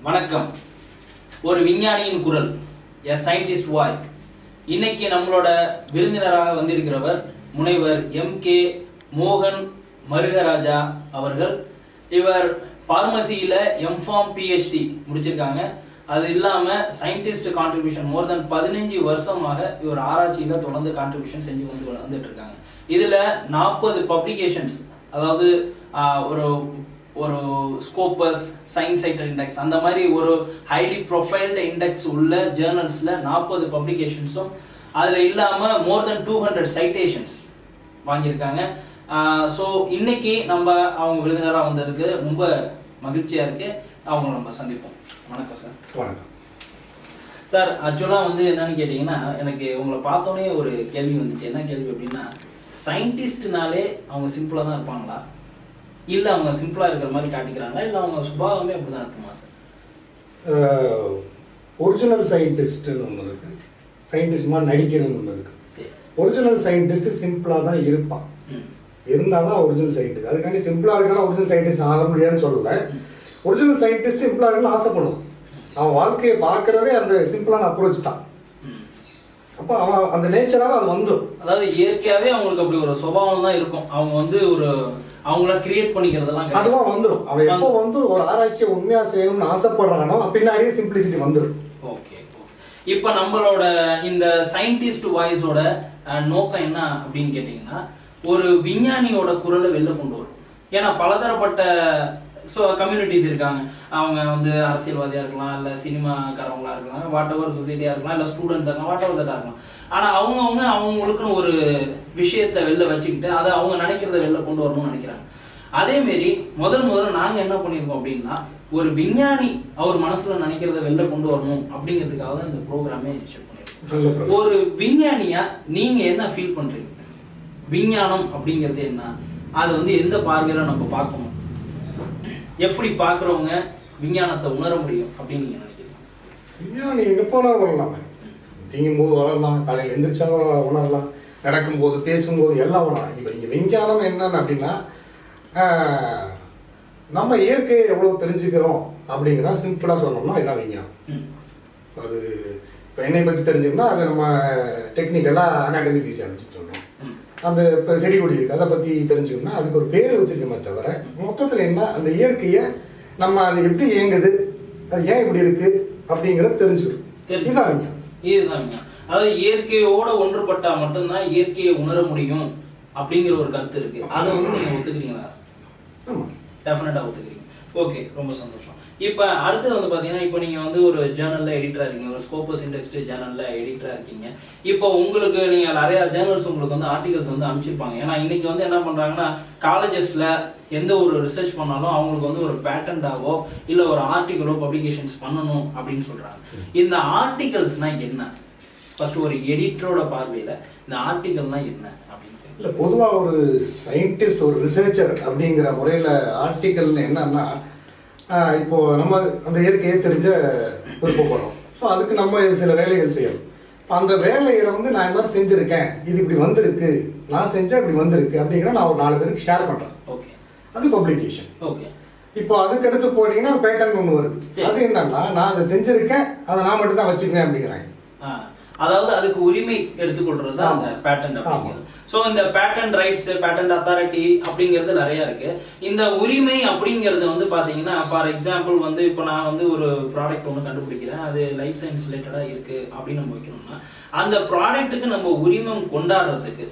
வணக்கம். ஒரு விஞ்ஞானியின் குரல், எ சயின்டிஸ்ட் வாய்ஸ். இன்னைக்கு நம்மளோட விருந்தினராக வந்திருக்கிறவர் முனைவர் எம்.கே. மோகன் மருகராஜா அவர்கள். இவர் பார்மசியில எம்ஃபார்ம் பிஹெச்டி முடிச்சிருக்காங்க. அது இல்லாம சயின்டிஸ்ட் கான்ட்ரிபியூஷன் மோர் தென் 15 வருஷமாக இவர் ஆராய்ச்சியில தொடர்ந்து கான்ட்ரிபியூஷன் செஞ்சு வந்துட்டு இருக்காங்க. இதுல 40 பப்ளிகேஷன்ஸ், அதாவது ஒரு ஒரு ஸ்கோபஸ், சயின்ஸ் சைட்டர் இண்டெக்ஸ், அந்த மாதிரி ஒரு ஹைலி ப்ரொஃபைல்டு இண்டெக்ஸ் உள்ள ஜேர்னல்ஸில் 40 பப்ளிகேஷன்ஸும், அதில் இல்லாமல் மோர் தென் 200 சைட்டேஷன்ஸ் வாங்கியிருக்காங்க. ஸோ இன்னைக்கு நம்ம அவங்க விருந்தினராக வந்ததுக்கு ரொம்ப மகிழ்ச்சியாக இருக்குது. அவங்க நம்ம சந்திப்போம். வணக்கம் சார். வணக்கம் சார். ஆக்சுவலாக வந்து என்னன்னு கேட்டிங்கன்னா, எனக்கு உங்களை பார்த்தோன்னே ஒரு கேள்வி வந்துச்சு. என்ன கேள்வி அப்படின்னா, சயின்டிஸ்ட்னாலே அவங்க சிம்பிளாக தான் இருப்பாங்களா, இல்லை அவங்க சிம்பிளாக இருக்கிற மாதிரி காட்டிக்கிறாங்க, இல்லை அவங்க சுபாவமே அப்படி தான் இருக்குமா சார்? ஒரிஜினல் சயின்டிஸ்ட்னு ஒன்று இருக்கு, சயின்டிஸ்ட் மாதிரி நடிக்கிறதுன்னு ஒன்று இருக்கு. ஒரிஜினல் சயின்டிஸ்ட் சிம்பிளாக தான் இருப்பான், இருந்தால் தான் ஒரிஜினல் சயின்டிஸ்ட். அதுக்காண்டி சிம்பிளாக இருக்கலாம் ஒரிஜினல் சயின்டிஸ்ட் ஆக முடியாதுன்னு சொல்லலை. ஒரிஜினல் சயின்டிஸ்ட் சிம்பிளாக இருக்கணும் ஆசைப்படுவான். அவன் வாழ்க்கையை பார்க்கறதே அந்த சிம்பிளான அப்ரோச் தான். அப்போ அவன் அந்த நேச்சராக அது வந்துடும். அதாவது இயற்கையாகவே அவங்களுக்கு அப்படி ஒரு சுபாவம் தான் இருக்கும். அவங்க வந்து ஒரு அவங்கள கிரியேட் பண்ணிக்கிறதெல்லாம் அதுவா வந்துடும். அவன் எப்போ வந்து ஒரு ஆராய்ச்சியை உண்மையா செய்யணும்னு ஆசைப்படுறானோ பின்னாடியே சிம்பிளிசிட்டி வந்துடும். ஓகே. இப்போ நம்மளோட இந்த சயின்டிஸ்ட் வாய்ஸோட நோக்கம் என்ன அப்படின்னு கேட்டிங்கன்னா, ஒரு விஞ்ஞானியோட குரலை வெளில கொண்டு வரும். ஏன்னா பலதரப்பட்ட கம்யூனிட்டிஸ் இருக்காங்க. அவங்க வந்து அரசியல்வாதியாக இருக்கலாம், இல்லை சினிமாக்காரவங்களா இருக்கலாம், வாட் எவர் சொசைட்டியாக இருக்கலாம், இல்லை ஸ்டூடெண்ட்ஸாக இருக்கலாம், வாட் எவர் தட்டாக இருக்கலாம். ஆனால் அவங்களுக்குன்னு ஒரு விஷயத்தை வெளில வச்சுக்கிட்டு அதை அவங்க நினைக்கிறத வெளில கொண்டு வரணும்னு நினைக்கிறாங்க. அதேமாரி முதல்ல நாங்கள் என்ன பண்ணியிருக்கோம் அப்படின்னா, ஒரு விஞ்ஞானி அவர் மனசில் நினைக்கிறத வெளில கொண்டு வரணும் அப்படிங்கிறதுக்காக தான் இந்த ப்ரோக்ராமே செக் பண்ணியிருக்கோம். ஒரு விஞ்ஞானியா நீங்கள் என்ன ஃபீல் பண்ணுறீங்க? விஞ்ஞானம் அப்படிங்கிறது என்ன? அதை வந்து எந்த பார்வையில் நம்ம பார்க்கணும்? எப்படி பார்க்குறவங்க விஞ்ஞானத்தை உணர முடியும் அப்படின்னு நீங்கள் நினைக்கிறீங்க? விஞ்ஞானி எப்போனா வரலாம், தீங்கும்போது வரலாம், காலையில் எந்திரிச்சா உணரலாம், நடக்கும்போது பேசும்போது எல்லாம் உணரலாம். இப்போ இங்கே விஞ்ஞானம் என்னன்னு அப்படின்னா, நம்ம இயற்கையை எவ்வளோ தெரிஞ்சுக்கிறோம் அப்படிங்கிறத சிம்பிளாக சொன்னோம்னா இதுதான் விஞ்ஞானம். அது இப்போ என்னை பற்றி தெரிஞ்சுக்கணும்னா அதை நம்ம டெக்னிக்கலாக அனாட்டமி ஃபிசியாலஜி சொல்கிறோம். அந்த இப்போ செடி கொடி இருக்குது, அதை பற்றி தெரிஞ்சுக்கணும்னா அதுக்கு ஒரு பேர் வச்சுருக்கோமே தவிர மொத்தத்தில் என்ன, அந்த இயற்கையை நம்ம அது எப்படி இயங்குது, அது ஏன் இப்படி இருக்குது அப்படிங்கிறத தெரிஞ்சுக்கணும். இதுதான் விஞ்ஞானம். இதுதான் விஞ்ஞானம். அதாவது இயற்கையோட ஒன்றுபட்டா மட்டும்தான் இயற்கையை உணர முடியும் அப்படிங்கிற ஒரு கருத்து இருக்கு. அதை வந்து நீங்க ஒத்துக்கிறீங்களா? ஆமாம், டெஃபினட்டா ஒத்துக்கிறீங்க. ஓகே, ரொம்ப சந்தோஷம். இப்போ அடுத்தது வந்து பார்த்தீங்கன்னா, இப்போ நீங்கள் வந்து ஒரு ஜேர்னலில் எடிட்டராக இருக்கீங்க, ஒரு ஸ்கோபஸ் இண்டெக்ஸ்ட் ஜேர்னலில் எடிட்டராக இருக்கீங்க. இப்போ உங்களுக்கு நீங்கள் நிறையா ஜேர்னல்ஸ் உங்களுக்கு வந்து ஆர்டிகல்ஸ் வந்து அனுப்பிச்சிருப்பாங்க. ஏன்னா இன்னைக்கு வந்து என்ன பண்ணுறாங்கன்னா, காலேஜஸில் எந்த ஒரு ரிசர்ச் பண்ணாலும் அவங்களுக்கு வந்து ஒரு பேட்டன்டாவோ இல்லை ஒரு ஆர்டிகலோ பப்ளிகேஷன்ஸ் பண்ணணும் அப்படின்னு சொல்கிறாங்க. இந்த ஆர்டிகல்ஸ்னால் என்ன? ஃபர்ஸ்ட் ஒரு எடிட்டரோட பார்வையில் இந்த ஆர்டிகல்னா என்ன அப்படின்னு இல்லை, பொதுவாக ஒரு சயின்டிஸ்ட், ஒரு ரிசர்ச்சர் அப்படிங்கிற முறையில் ஆர்டிக்கல்னு என்னன்னா, இப்போது நம்ம அந்த இயற்கையை தெரிஞ்ச விருப்பப்படுறோம். ஸோ அதுக்கு நம்ம சில வேலைகள் செய்யணும். அந்த வேலைகளை வந்து நான் இந்த மாதிரி செஞ்சுருக்கேன், இது இப்படி வந்திருக்கு, நான் செஞ்சேன் இப்படி வந்திருக்கு அப்படிங்கிற நான் ஒரு 4 பேருக்கு ஷேர் பண்ணுறேன். ஓகே, அது பப்ளிகேஷன். ஓகே. இப்போ அதுக்கடுத்து போட்டிங்கன்னா பேட்டர்ன் ஒன்று வருது. அது என்னன்னா, நான் அதை செஞ்சுருக்கேன், அதை நான் மட்டும் தான் வச்சுக்குவேன் அப்படிங்கிறாங்க. அதாவது அதுக்கு உரிமை எடுத்துக்கொள்றது தான் அந்த பேட்டன்ட் அப்படிங்கிறது. ஸோ இந்த பேட்டன்ட் ரைட்ஸ், பேட்டன்ட் அத்தாரிட்டி அப்படிங்கிறது நிறைய இருக்கு. இந்த உரிமை அப்படிங்கிறது வந்து பார்த்தீங்கன்னா, ஃபார் எக்ஸாம்பிள் வந்து இப்போ நான் வந்து ஒரு ப்ராடக்ட் ஒன்று கண்டுபிடிக்கிறேன், அது லைஃப் சயின்ஸ் ரிலேட்டடாக இருக்கு அப்படின்னு நம்ம வைக்கணும்னா, அந்த ப்ராடக்ட்டுக்கு நம்ம உரிமம் கொண்டாடுறதுக்கு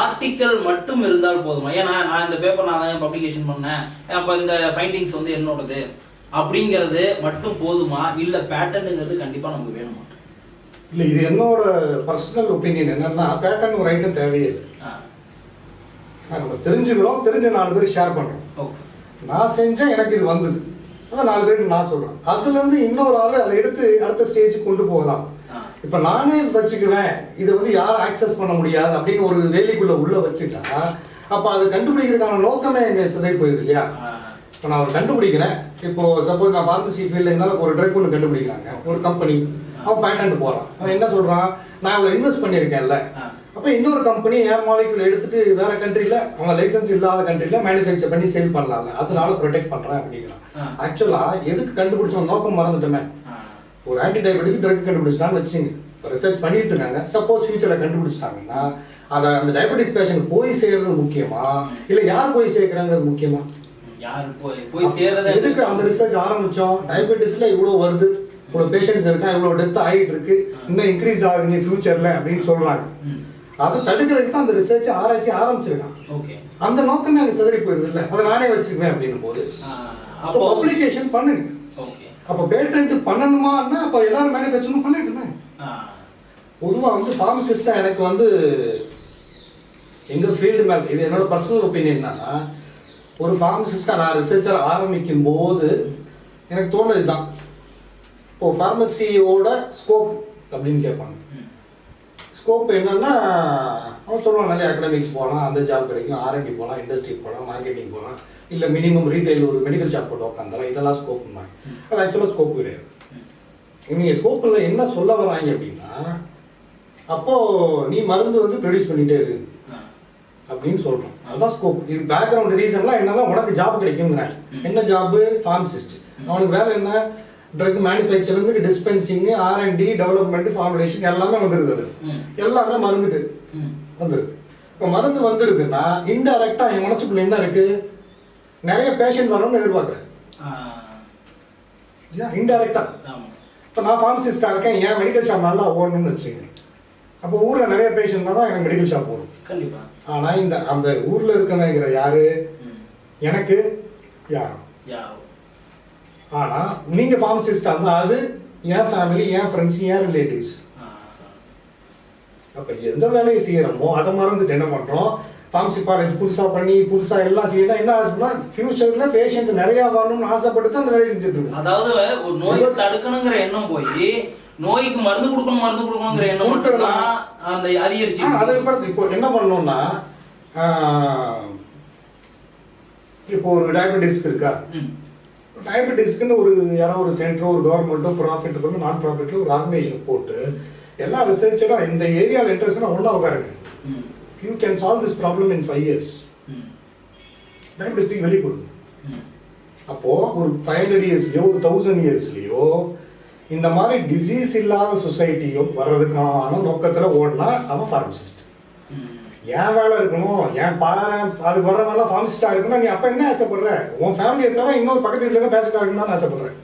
ஆர்டிக்கல் மட்டும் இருந்தால் போதுமா? ஏன்னா நான் இந்த பேப்பர் நான் தான் பப்ளிகேஷன் பண்ணேன், அப்போ இந்த ஃபைண்டிங்ஸ் வந்து என்னோடது அப்படிங்கிறது மட்டும் போதுமா, இல்லை பேட்டன்ட்ங்கிறது கண்டிப்பாக நமக்கு வேணுமா? இல்லை, இது என்னோட பர்சனல் ஒப்பீனியன் என்னன்னா, பேட்டர்ன் ஒரு ஐட்டம் தேவையே இல்லை. நம்ம தெரிஞ்சுக்கிறோம், தெரிஞ்ச 4 பேர் ஷேர் பண்ணுறோம். நான் செஞ்சேன், எனக்கு இது வந்தது, அதான் 4 பேருக்கு நான் சொல்கிறேன். அதுலேருந்து இன்னொரு ஆள் அதை எடுத்து அடுத்த ஸ்டேஜுக்கு கொண்டு போகலாம். இப்போ நானே வச்சுக்குவேன், இதை வந்து யாரும் ஆக்சஸ் பண்ண முடியாது அப்படின்னு ஒரு வேலைக்குள்ளே உள்ளே வச்சுட்டா, அப்போ அதை கண்டுபிடிக்கிறதுக்கான நோக்கமே எங்கள் சிதைவு போயிடுது இல்லையா? இப்போ நான் ஒரு கண்டுபிடிக்கிறேன், இப்போது சப்போஸ் நான் ஃபார்மசி ஃபீல்டில் இருந்தாலும் ஒரு ட்ரக் ஒன்று கண்டுபிடிக்கிறாங்க ஒரு கம்பெனி, அவன் பேட்டன்ட் போகிறான். அவன் என்ன சொல்கிறான், நான் இவ்வளோ இன்வெஸ்ட் பண்ணியிருக்கேன்ல, அப்போ இன்னொரு கம்பெனி ஏர் மாலிகுல் எடுத்துட்டு வேற கண்ட்ரியில் அவங்க லைசன்ஸ் இல்லாத கண்ட்ரியில் மேனுஃபேக்சர் பண்ணி சேல் பண்ணலாம்ல, அதனால ப்ரொடெக்ட் பண்ணுறேன் அப்படிங்கிறான். ஆக்சுவலாக எதுக்கு கண்டுபிடிச்சோம் நோக்கம் மறந்துட்டோமே. ஒரு ஆன்டி டயபெட்டிஸ் ட்ரக் கண்டுபிடிச்சிட்டான்னு வச்சுங்க, ரிசர்ச் பண்ணிட்டு இருக்காங்க. சப்போஸ் ஃபியூச்சரில் கண்டுபிடிச்சிட்டாங்கன்னா அதை அந்த டயபெட்டிஸ் பேஷண்ட் போய் சேர்றது முக்கியமா இல்லை யார் போய் சேர்க்குறாங்கிறது முக்கியமா? எதுக்கு அந்த ரிசர்ச் ஆரம்பிச்சோம்? டயபெட்டிஸ்ல இவ்வளோ வருது, இவ்வளோ பேஷண்ட்ஸ் இருக்கா, இவ்வளோ டெத் ஆகிட்டு இருக்கு, இன்னும் இன்க்ரீஸ் ஆகுது ஃபியூச்சர்ல அப்படின்னு சொல்றாங்க. அதை தடுக்கிறதுக்கு தான் அந்த ரிசர்ச் ஆராய்ச்சி ஆரம்பிச்சிருக்கான். அந்த நோக்கமே அங்கே சிதறி போயிருது இல்லை, அதை நானே வச்சுக்குவேன் அப்படின்னும் போது பப்ளிகேஷன் பண்ணுங்க. அப்போ பேட்டன்ட் பண்ணணுமான்னா அப்போ எல்லாரும் மேனுஃபேக்சரும் பண்ணிட்டுமே. பொதுவாக வந்து ஃபார்மசிஸ்டாக எனக்கு வந்து எங்கள் ஃபீல்டு மேலே இது என்னோட பர்சனல் ஒப்பீனியன் என்னன்னா, ஒரு ஃபார்மசிஸ்டாக நான் ரிசர்ச்சர் ஆரம்பிக்கும் போது எனக்கு தோணுது தான், இப்போ ஃபார்மசியோட ஸ்கோப் அப்படின்னு கேட்பாங்க. ஸ்கோப் என்னன்னா அவன் சொல்லுவான் நிறைய அகடமிக்ஸ் போகலாம், அந்த ஜாப் கிடைக்கும், R&D போகலாம், இண்டஸ்ட்ரிக்கு போகலாம், மார்க்கெட்டிங் போகலாம், இல்லை மினிமம் ரீட்டைல் ஒரு மெடிக்கல் ஷாப் போட்டு உட்காந்தாலும் இதெல்லாம் ஸ்கோப் மாதிரி. அது ஆக்சுவலாக ஸ்கோப் கிடையாது. நீங்கள் ஸ்கோப்பில் என்ன சொல்ல வராங்க அப்படின்னா, அப்போது நீ மருந்து வந்து ப்ரொடியூஸ் பண்ணிகிட்டே இருக்கு அப்படின்னு சொல்கிறோம். அதுதான் ஸ்கோப். இது பேக்ரவுண்ட் ரீசன்லாம் என்னதான் உனக்கு ஜாப் கிடைக்குங்கிறாங்க. என்ன ஜாப்பு? ஃபார்மசிஸ்ட். அவனுக்கு வேலை என்ன? Drug manufacturing, dispensing, R&D, development, formulation எல்லாமே வந்துடுது. அது எல்லாமே மருந்துட்டு வந்துடுது. இப்போ மருந்து வந்துடுதுன்னா இன்டைரக்டாக என் மனசுக்குள்ள என்ன இருக்கு? நிறைய பேஷண்ட் வரணும்னு எதிர்பார்க்குறேன். இன்டைரக்டா இப்போ நான் ஃபார்மசிஸ்டாக இருக்கேன், ஏன் மெடிக்கல் ஷாப் நல்லா ஓடணும்னு வச்சுங்க. அப்போ ஊரில் நிறைய பேஷண்ட் தான் எனக்கு மெடிக்கல் ஷாப் ஓடும். கண்டிப்பாக. ஆனால் இந்த அந்த ஊரில் இருக்கவங்கிற யாரு? எனக்கு யாரும். ஆனால் நீங்கள் ஃபார்மசிஸ்டாக இருந்தால் அது என் ஃபேமிலி, என் ஃப்ரெண்ட்ஸ், என் ரிலேட்டிவ்ஸ். அப்போ எந்த வேலையை செய்கிறோமோ அதை மறந்துட்டு என்ன பண்ணுறோம்? ஃபார்மசி காலேஜ் புதுசாக பண்ணி புதுசாக எல்லாம் செய்யணும். என்ன ஆச்சுன்னா ஃபியூச்சரில் பேஷண்ட்ஸ் நிறையா வரணும்னு ஆசைப்பட்டு அந்த வேலையை செஞ்சுட்டு இருக்கோம். அதாவது ஒரு நோயை தடுக்கணுங்கிற எண்ணம் போய் நோய்க்கு மருந்து கொடுக்கணுங்கிற எண்ணம் அந்த அதிகரிச்சு அதை இப்போ என்ன பண்ணோம்னா, இப்போ ஒரு டயபெட்டிஸ்க்கு இருக்கா, டயபெட்டிஸ்க்குன்னு ஒரு யாராவது ஒரு சென்டரோ ஒரு கவர்மெண்ட்டோ ப்ராஃபிட் பண்ணி நான் ப்ராஃபிட்டில் ஒரு ஆர்கனைசேஷன் போட்டு எல்லா ரிசர்ச்சரும் இந்த ஏரியாவில் இன்ட்ரெஸ்ட்னா ஒன்றா உட்காருங்க. You can solve this problem in 5 years. Diabetes வெளியே கொடுங்க. அப்போது ஒரு 500 yearsலையோ ஒரு 1000 yearsலையோ இந்த மாதிரி டிசீஸ் இல்லாத சொசைட்டியோ வர்றதுக்கான நோக்கத்தில் ஓடினா அவன் ஃபார்மசிஸ்ட். ஏன் வேலை இருக்கணும், ஏன் பாரு அது வர்ற வேலை ஃபார்மசிஸ்டாக இருக்கணும். நீ அப்போ என்ன ஆசைப்படுற? உன் ஃபேமிலியை தவிர இன்னொரு பக்கத்து வீட்டில் பேசிட்டா இருக்கணும்னு ஆசைப்படுறேன்.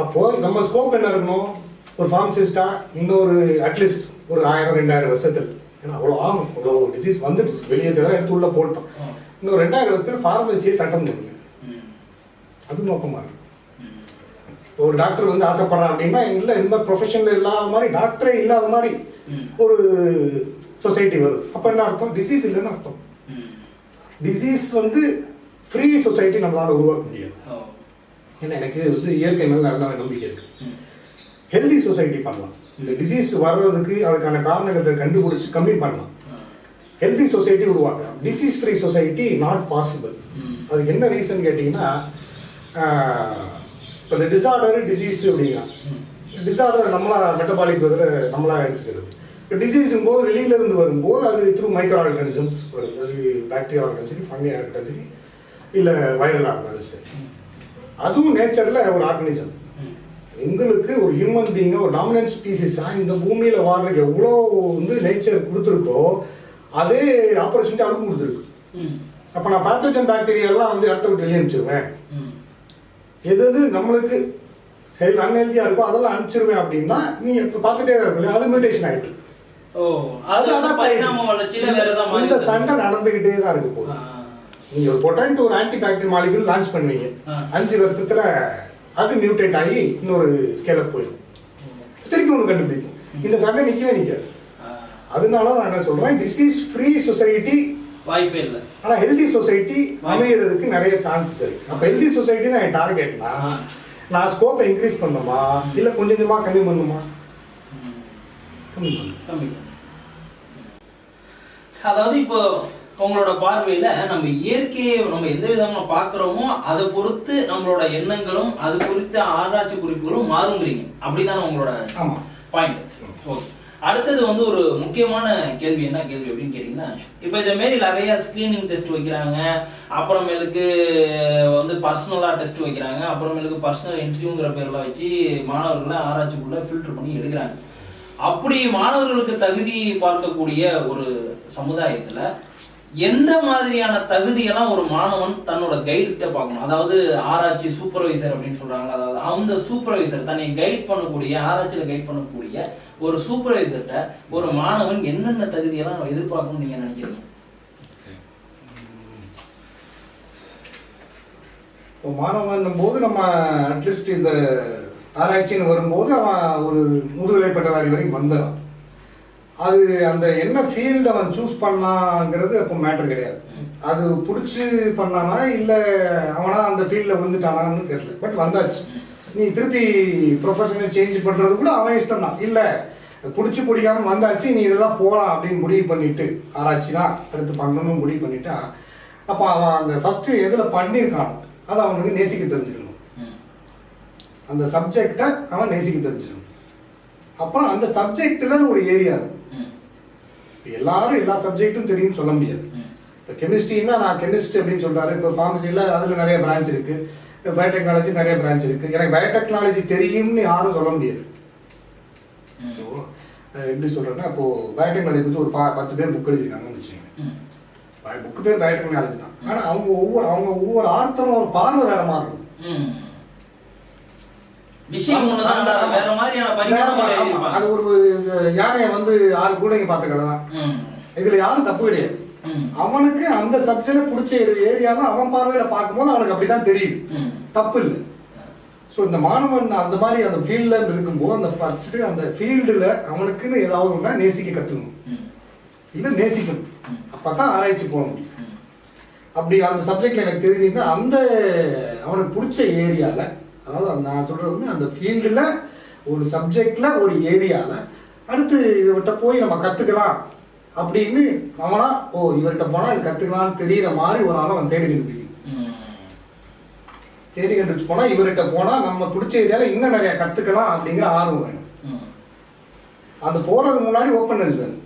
அப்போது நம்ம ஸ்கோப் என்ன இருக்கணும்? ஒரு ஃபார்மசிஸ்டாக இன்னொரு அட்லீஸ்ட் ஒரு 1000-2000 வருஷத்தில், ஏன்னா அவ்வளோ ஆகும், அவ்வளோ டிசீஸ் வந்துட்டு வெளியே எடுத்து உள்ள போட்டோம். இன்னொரு 2000 வருஷத்தில் ஃபார்மசியை சட்டம் பண்ணுங்க. அது நோக்கமாக இருக்கும். இப்போ ஒரு டாக்டர் வந்து ஆசைப்படுறான் அப்படின்னா இல்லை இந்த மாதிரி ப்ரொஃபஷனில் இல்லாத மாதிரி டாக்டரே இல்லாத மாதிரி ஒரு சொசைட்டி வருது. அப்போ என்ன அர்த்தம்? டிசீஸ் இல்லைன்னு அர்த்தம். டிசீஸ் வந்து ஃப்ரீ சொசைட்டி நம்மளால உருவாக்க முடியாது. ஏன்னா எனக்கு வந்து இயற்கை மேலே நல்ல நம்பிக்கை இருக்கு. ஹெல்தி சொசைட்டி பண்ணலாம். இந்த டிசீஸ் வர்றதுக்கு அதுக்கான காரணத்தை கண்டுபிடிச்சி கம்மி பண்ணலாம். ஹெல்தி சொசைட்டி உருவாக்கலாம். Disease free society not possible. அதுக்கு என்ன ரீசன் கேட்டிங்கன்னா, இப்போ இந்த டிசார்டர் டிசீஸ் அப்படிங்கிறான். டிசார்டர் நம்மளா மெட்டபாலிக் நம்மளா எடுத்துக்கிறது. இப்போ டிசீஸும் போது வெளியிலேருந்து வரும்போது அது த்ரூ மைக்ரோ ஆர்கானிசம்ஸ் வருது. அது பாக்டீரியா ஆர்கானிசம் சரி, ஃபங்கி ஆர்கானிசம் சரி, இல்லை வைரல் ஆர்கானிசம் சரி, அதுவும் நேச்சரில் ஒரு ஆர்கானிசம். உங்களுக்கு ஒரு ஹியூமன் பீயிங் ஒரு டாமினன்ட் ஸ்பீசிஸாக இந்த பூமியில் வாழ்றதுக்கு எவ்வளோ வந்து நேச்சர் கொடுத்துருக்கோ அதே ஆப்பர்ச்சுனிட்டி அதுவும் கொடுத்துருக்கு. அப்போ நான் பேத்தோஜன் பாக்டீரியாலாம் வந்து இடத்த விட்டு வெளியே அனுப்பிச்சிருவேன். எது நம்மளுக்கு அன்ஹெல்தியாக இருக்கோ அதெல்லாம் அனுப்பிச்சிருவேன் அப்படின்னா நீ இப்போ பார்த்துட்டே தான் இருக்கல, அது மியூட்டேஷன் ஆகிட்டு இந்த சண்டை நடந்துகிட்டே தான் இருக்கு. போதும் நீங்க ஒரு பொட்டன்ட் ஒரு ஆன்டி பாக்டீரியல் மாலிகுல் லான்ச் பண்ணுவீங்க, 5 வருஷத்துல அது மியூட்டேட் ஆகி இன்னொரு ஸ்கேலப் போயிடும், திருப்பி ஒன்று கண்டுபிடிக்கும். இந்த சண்டை நிற்கவே நிற்காது. அதனால நான் என்ன சொல்றேன், டிசீஸ் ஃப்ரீ சொசைட்டி வாய்ப்பே இல்லை. ஆனால் ஹெல்தி சொசைட்டி அமைகிறதுக்கு நிறைய சான்சஸ் இருக்கு. அப்போ ஹெல்தி சொசைட்டி தான் என் டார்கெட்னா நான் ஸ்கோப்பை இன்க்ரீஸ் பண்ணுமா இல்லை கொஞ்சம் கொஞ்சமாக கம்மி பண்ணுமா? கம்மி. அதாவது இப்போ உங்களோட பார்வையில நம்ம இயற்கையை நம்ம எந்த விதமா பாக்குறோமோ அதை பொறுத்து நம்மளோட எண்ணங்களும் அது குறித்த ஆராய்ச்சி குறிப்புகளும் மாறுங்கிறீங்க, அப்படிதானே உங்களோட பாயிண்ட்? ஓகே. அடுத்தது வந்து ஒரு முக்கியமான கேள்வி, என்ன கேள்வி அப்படின்னு கேட்டீங்கன்னா, இப்போ இதை மாரி நிறைய ஸ்கிரீனிங் டெஸ்ட் வைக்கிறாங்க, அப்புறமேலுக்கு வந்து பர்சனலா டெஸ்ட் வைக்கிறாங்க, அப்புறமேலுக்கு பர்சனல் இன்டர்வியூங்கிற பேர்ல வச்சு மாணவர்களை ஆராய்ச்சிக்குள்ள ஃபில்டர் பண்ணி எடுக்கிறாங்க. அப்படி மாணவர்களுக்கு தகுதி பார்க்கக்கூடிய ஒரு சமுதாயத்துல எந்த மாதிரியான தகுதியெல்லாம் ஒரு மாணவன் தன்னோட கைடுகிட்ட பார்க்கணும்? அதாவது ஆராய்ச்சி சூப்பர்வைசர் அப்படின்னு சொல்றாங்க, அதாவது அந்த சூப்பர்வைசர் தன்னை கைட் பண்ணக்கூடிய, ஆராய்ச்சியில கைட் பண்ணக்கூடிய ஒரு சூப்பர்வைசர்கிட்ட ஒரு மாணவன் என்னென்ன தகுதியெல்லாம் எதிர்பார்க்கணும்னு நீங்க நினைக்கிறீங்க? இப்போ மாணவன் போது நம்ம அட்லீஸ்ட் இந்த ஆராய்ச்சின்னு வரும்போது அவன் ஒரு முதுகலை பட்டதாரி வரைக்கும் வந்துடும். அது அந்த என்ன ஃபீல்டு அவன் சூஸ் பண்ணாங்கிறது அப்போ மேட்டர் கிடையாது. அது பிடிச்சி பண்ணானா இல்லை அவனா அந்த ஃபீல்டில் விழுந்துட்டானான்னு தெரியல. பட் வந்தாச்சு, நீ திருப்பி ப்ரொஃபஷனை சேஞ்ச் பண்ணுறது கூட அவன் இஷ்டம் தான். இல்லை பிடிக்காம வந்தாச்சு, நீ இதெல்லாம் போகலாம் அப்படின்னு முடிவு பண்ணிட்டு, ஆராய்ச்சி தான் அடுத்து பண்ணணும்னு முடிவு பண்ணிட்டா, அப்போ அவன் அந்த ஃபஸ்ட்டு எதில் பண்ணியிருக்கானோ அதை அவனுக்கு நேசிக்க தெரிஞ்சுக்கணும். அந்த சப்ஜெக்டை அவன் நேசிக்க தெரிஞ்சுக்கணும். அப்புறம் அந்த சப்ஜெக்டில் ஒரு ஏரியா இருக்கும். எல்லாரும் எல்லா சப்ஜெக்டும் தெரியும்னு சொல்ல முடியாது. இப்போ கெமிஸ்ட்ரின்னா நான் கெமிஸ்ட்ரி அப்படின்னு சொல்றாரு. இப்போ ஃபார்மசியில் அதில் நிறைய பிரான்ச் இருக்கு, பயோடெக்னாலஜி நிறைய பிரான்ச் இருக்கு. எனக்கு பயோடெக்னாலஜி தெரியும்னு யாரும் சொல்ல முடியாது. எப்படி சொல்றேன்னா, இப்போ பயோடெக்னாலஜி பற்றி ஒரு 10 பேர் புக் எழுதிருக்காங்கன்னு வச்சுக்கோங்க. புக்கு பேர் பயோடெக்னாலஜி தான், ஆனால் அவங்க ஒவ்வொரு ஆர்த்தரும் ஒரு பார்வை வேற மாதிரி இருக்கும். அது ஒரு யானையை வந்து 6 கூடைங்க பார்த்த கதை தான். இதுல யாரும் தப்பு கிடையாது. அவனுக்கு அந்த சப்ஜெக்ட் பிடிச்ச ஏரியால அவன் பார்வையில பார்க்கும்போது அவனுக்கு அப்படிதான் தெரியுது, தப்பு இல்லை. ஸோ இந்த மாணவன் அந்த மாதிரி அந்த ஃபீல்ட்ல இருக்கும்போது அந்த ஃபர்ஸ்ட் அந்த ஃபீல்டுல அவனுக்குன்னு ஏதாவது ஒன்றா நேசிக்க கற்றுக்கணும், இல்லை நேசிக்கணும். அப்பதான் ஆராய்ச்சி போக முடியும். அப்படி அந்த சப்ஜெக்ட்ல எனக்கு தெரிஞ்சுன்னா அந்த அவனுக்கு பிடிச்ச ஏரியால, அதாவது நான் சொல்றது வந்து அந்த ஃபீல்டில் ஒரு சப்ஜெக்ட்ல ஒரு ஏரியாவில் அடுத்து இவர்கிட்ட போய் நம்ம கற்றுக்கலாம் அப்படின்னு அவனா இவர்கிட்ட போனால் இது கற்றுக்கலாம்னு தெரிகிற மாதிரி ஒரு ஆளை அவன் தேடி கண்டுபிடிச்சு போனால் இவர்கிட்ட போனால் நம்ம பிடிச்ச ஏரியாவில் இன்னும் நிறைய கற்றுக்கலாம் அப்படிங்கிற ஆர்வம் வேணும். அது போகிறதுக்கு முன்னாடி ஓப்பன்னஸ் வேணும்.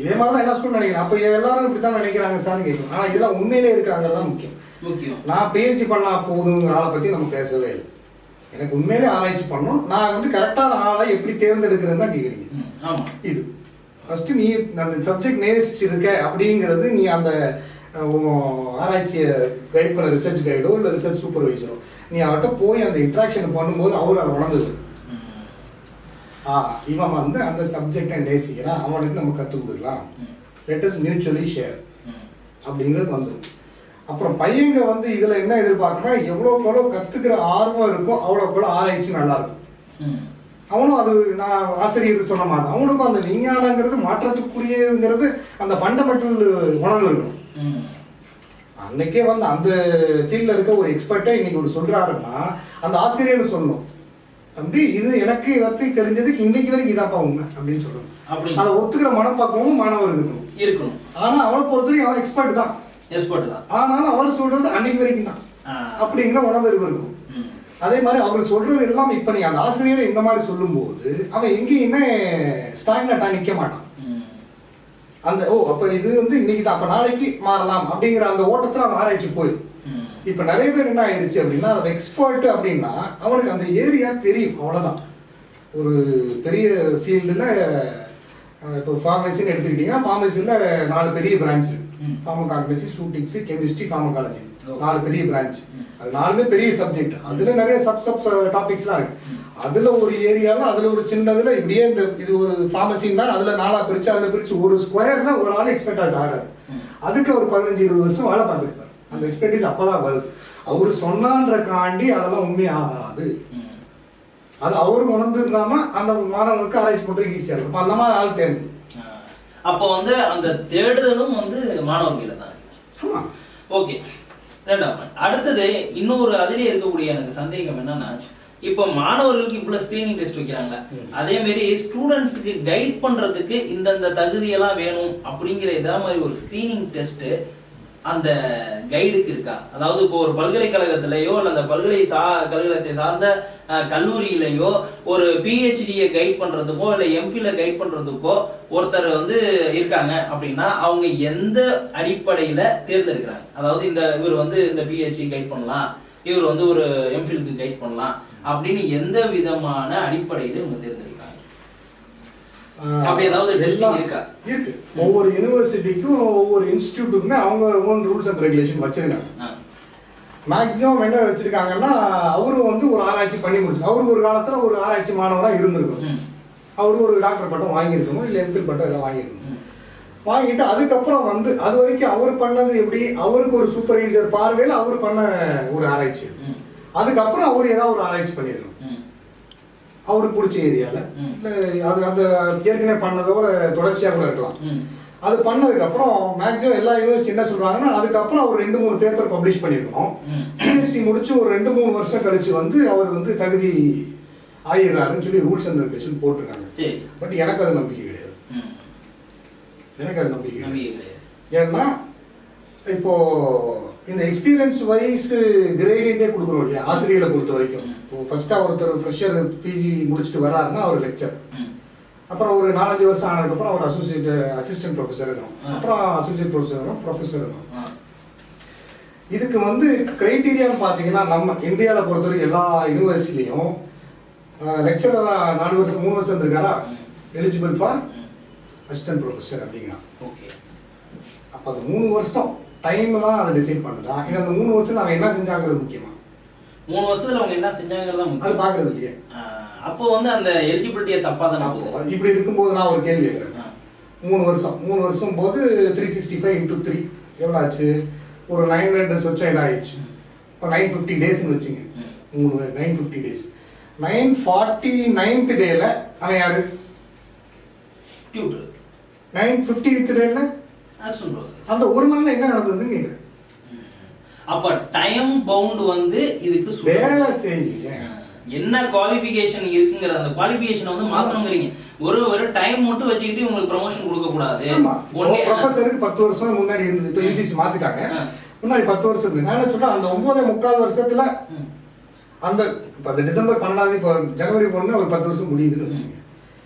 இதே மாதிரி தான் எல்லா ஸ்கூல் நினைக்கிறேன். அப்போ எல்லாரும் இப்படி தான் நினைக்கிறாங்க சார்னு கேட்கணும். ஆனால் இதெல்லாம் உண்மையிலே இருக்காங்கிறது தான் முக்கியம். நான் பிஹெச்டி பண்ணா போதுங்கிற ஆளை பற்றி நம்ம பேசவே இல்லை. எனக்கு உண்மையிலே ஆராய்ச்சி பண்ணணும். நான் வந்து கரெக்டான ஆளை எப்படி தேர்ந்தெடுக்கிறதுன்னு தான் கேட்குறீங்க. இது ஃபர்ஸ்ட் நீ அந்த சப்ஜெக்ட் நேசிச்சிருக்க அப்படிங்கிறது, நீ அந்த ஆராய்ச்சியை கைட் பண்ண ரிசர்ச் கைடோ இல்லை ரிசர்ச் சூப்பர்வைசரோ நீ அவர்கிட்ட போய் அந்த இன்ட்ராக்ஷன் பண்ணும்போது அவர் அதை உணர்ந்தது. இவன் வந்து அந்த சப்ஜெக்டை நேசிக்கிறான், அவனுக்கு நம்ம கற்றுக் கொடுக்கலாம், லெட் அஸ் மியூச்சுவலி ஷேர் அப்படிங்கிறது வந்துடும். அப்புறம் பையங்க வந்து இதில் என்ன எதிர்பார்க்கணும்னா, எவ்வளோக்கு கற்றுக்கிற ஆர்வம் இருக்கோ அவ்வளோக்கு ஆராய்ச்சி நல்லா இருக்கும். அவனும் அது நான் ஆசிரியருக்கு சொன்ன மாதிரி அவனுக்கும் அந்த விஞ்ஞானங்கிறது மாற்றத்துக்குரியதுங்கிறது அந்த ஃபண்டமெண்டல் உணர்வு இருக்கணும். அன்னைக்கே வந்து அந்த ஃபீல்டில் இருக்க ஒரு எக்ஸ்பர்ட்டை இன்னைக்கு ஒரு சொல்கிறாருன்னா அந்த ஆசிரியர் சொல்லணும், தம்பி இது எனக்கு வத்தி தெரிஞ்சதுக்கு இன்னைக்கு வரைக்கும் இதாப்பா உண்மை அப்படின்னு சொல்லணும். அதை ஒத்துக்கிற மனப்பாக்கமும் மாணவர்கள் இருக்கணும். ஆனால் அவனை பொறுத்தவரைக்கும் அவன் எக்ஸ்பர்ட் தான், ஆனாலும் அவர் சொல்றது அன்னைக்கு வரைக்கும் தான் அப்படிங்கிற உணர்வு இருக்கும். அதே மாதிரி அவர் சொல்றது எல்லாம் இப்ப நீ அந்த ஆசிரியர் இந்த மாதிரி சொல்லும் போது அவன் எங்கேயுமே ஸ்டாக்னட்டா நிக்க மாட்டான். அந்த அப்ப இது வந்து இன்னைக்கு தான், அப்ப நாளைக்கு மாறலாம் அப்படிங்கிற அந்த ஓட்டத்துல அவன் ஆராய்ச்சி போயிடும். இப்ப நிறைய பேர் என்ன ஆயிடுச்சு அப்படின்னா, அவன் எக்ஸ்பர்ட் அப்படின்னா அவனுக்கு அந்த ஏரியா தெரியும், அவ்வளவுதான். ஒரு பெரிய ஃபீல்டுல இப்போ ஃபார்மசின்னு எடுத்துக்கிட்டீங்கன்னா ஃபார்மசியில் 4 பெரிய பிரான்ச் இருக்கு. ஃபார்மகாலஜி, சூட்டிங்ஸ், கெமிஸ்ட்ரி, ஃபார்மகாலஜி 4 பெரிய பிரான்ச். அது 4மே பெரிய சப்ஜெக்ட். அதுல நிறைய சப் டாபிக்ஸ்லாம் இருக்கு. அதுல ஒரு ஏரியாவில் அதுல ஒரு சின்னதுல இப்படியே இந்த இது ஒரு ஃபார்மசின்னா அதுல 4ஆ பிரிச்சு அதுல பிரிச்சு ஒரு ஸ்கொயர்னா ஒரு ஆள் எக்ஸ்பெர்ட் ஆகிறாரு. அதுக்கு ஒரு 15-20 வருஷம் வேலை பார்த்துருப்பாரு. அந்த எக்ஸ்பெர்டிஸ் அப்பதான் வருது. அவரு சொன்னான்ற காண்டி அதெல்லாம் உண்மையாகாது. அது அவரு உணர்ந்துருந்தாங்கன்னா அந்த மாணவனுக்கு ஆராய்ச்சி பண்றதுக்கு ஈஸியா இருக்கும். அந்த மாதிரி ஆள் தேவை. அப்போ வந்து அந்த தேடுதலும் வந்து மாணவர்கள தான். ஆமா, ஓகே. ரெண்டாவது அடுத்தது இன்னொரு அதிலே இருக்கக்கூடிய எனக்கு சந்தேகம் என்னன்னா, இப்போ மாணவர்களுக்கு இவ்வளவு ஸ்கிரீனிங் டெஸ்ட் வைக்கிறாங்க, அதே மாதிரி ஸ்டூடெண்ட்ஸுக்கு கைட் பண்றதுக்கு இந்தந்த தகுதியெல்லாம் வேணும் அப்படிங்கிற இதே மாதிரி ஒரு ஸ்கிரீனிங் டெஸ்ட் அந்த கைடுக்கு இருக்கா? அதாவது இப்போ ஒரு பல்கலைக்கழகத்திலேயோ இல்ல அந்த கழகத்தை சார்ந்த கல்லூரியிலேயோ ஒரு பிஹெச்டியை கைட் பண்றதுக்கோ இல்ல எம்ஃபில கைட் பண்றதுக்கோ ஒருத்தர் வந்து இருக்காங்க அப்படின்னா அவங்க எந்த அடிப்படையில தேர்ந்தெடுக்கிறாங்க? அதாவது இவர் வந்து இந்த பிஹெச்டி கைட் பண்ணலாம், இவர் வந்து ஒரு எம்ஃபிலுக்கு கைட் பண்ணலாம் அப்படின்னு எந்த விதமான அடிப்படையில இவங்க தேர்ந்தெடுக்கிறாங்க? அப்படி ஏதாவது டெஸ்டிங் இருக்கா? இருக்கு. ஒவ்வொரு யூனிவர்சிட்டிக்கும் ஒவ்வொரு இன்ஸ்டிடியூட்டுக்குமே அவங்க ஓன் ரூல்ஸ் அண்ட் ரெகுலேஷன் வச்சிருக்காங்க. மேக்ஸிமம் என்ன வச்சிருக்காங்கன்னா, அவரும் வந்து ஒரு ஆராய்ச்சி பண்ணி முடிச்சு, அவரு ஒரு காலத்துல ஒரு ஆராய்ச்சி மாணவராக இருந்திருக்கும், அவரு ஒரு டாக்டர் பட்டம் வாங்கியிருக்கணும் இல்லை எம்ஃபில் பட்டம் எல்லாம் வாங்கியிருக்கணும். வாங்கிட்டு அதுக்கப்புறம் வந்து அது வரைக்கும் அவர் பண்ணது எப்படி, அவருக்கு ஒரு சூப்பர்வைசர் பார்வையில் அவர் பண்ண ஒரு ஆராய்ச்சி. அதுக்கப்புறம் அவர் ஏதாவது ஒரு ஆராய்ச்சி பண்ணியிருக்கணும் அவருக்கு பிடிச்ச ஏரியாவில், இல்லை அது அந்த ஏற்கனவே பண்ணதோட தொடர்ச்சியாக கூட இருக்கலாம். அது பண்ணதுக்கப்புறம் மேக்ஸிமம் எல்லா யூனிவர்சிட்டி என்ன சொல்கிறாங்கன்னா, அதுக்கப்புறம் அவர் 2-3 பேப்பர் பப்ளிஷ் பண்ணியிருக்கோம். பிஹெச்டி முடிச்சு ஒரு 2-3 வருஷம் கழிச்சு வந்து அவர் வந்து தகுதி ஆயிடுறாருன்னு சொல்லி ரூல்ஸ் அண்ட் ரெகுலேஷன் போட்டிருக்காங்க. பட் எனக்கு அது நம்பிக்கை கிடையாது. எனக்கு அது நம்பிக்கை கிடையாது. ஏன்னா இப்போ இந்த எக்ஸ்பீரியன்ஸ் வைஸ் கிரேடியண்டே கொடுக்குறோம் இல்லையா ஆசிரியர்களை பொறுத்த வரைக்கும். இப்போ ஃபர்ஸ்ட்டாக ஒருத்தர் ஃப்ரெஷர் பிஜி முடிச்சுட்டு வராருன்னா அவர் லெக்சர், அப்புறம் ஒரு 4-5 வருஷம் ஆனதுக்கப்புறம் அவர் அசிஸ்டன்ட் ப்ரொஃபஸர் இருக்கணும், அப்புறம் அசோசியேட் ப்ரொஃபஸர் இருக்கணும், ப்ரொஃபஸர் இருக்கணும். இதுக்கு வந்து கிரைட்டீரியான்னு பார்த்தீங்கன்னா நம்ம இந்தியாவில் பொறுத்தவரைக்கும் எல்லா யூனிவர்சிட்டிலையும் லெக்சராக 4 வருஷம் 3 வருஷம் இருக்காரா எலிஜிபிள் ஃபார் அசிஸ்டன்ட் ப்ரொஃபஸர் அப்படிங்கிறான். அப்போ அது 3 வருஷம் டைம் தான் அதை டிசைட் பண்ணுதா, இல்லை அந்த 3 வருஷத்துல அவங்க என்ன செஞ்சாங்கிறது முக்கியமா? 3 வருஷத்துல அவங்க என்ன செஞ்சாங்கிறதா அது பார்க்கறது இல்லையே. அப்போ வந்து அந்த எலிஜிபிலிட்டியை தப்பா தானே போகுது. இப்படி இருக்கும்போது நான் ஒரு கேள்வி கேட்குறேன். 3 வருஷம் போது 365 × 3 எவ்வளோ ஆச்சு? ஒரு 900 சொச்சம் இதாகிடுச்சு. இப்போ 950 டேஸ்ன்னு வச்சுங்க. 950 டேஸ். 949th டேல அவன் யாரு? 950th டேல அந்த ஒரு நாள்ல என்ன நடந்ததுன்னு கேக்குறேன். அப்ப டைம் பவுண்ட் வந்து இதுக்கு வேலை செய்யுங்க. என்ன குவாலிஃபிகேஷன் இருக்குங்கிற அந்த குவாலிஃபிகேஷன் வந்து மாத்தணும்ங்கறீங்க. ஒரு டைம் மட்டும் வச்சுக்கிட்டு உங்களுக்கு ப்ரமோஷன் கொடுக்க கூடாது. ப்ரொஃபஸருக்கு 10 வருஷம் முன்னாடி இருந்தது. இப்போ யூஜிசி மாத்திட்டாங்க. முன்னாடி 10 வருஷம் இருந்து நான் என்ன சொல்றேன், அந்த 9.25 வருஷத்துல அந்த இப்போ அந்த டிசம்பர் 12 இப்போ ஜனவரி 1 ஒரு 10 வருஷம் முடியுதுன்னு வச்சுங்க.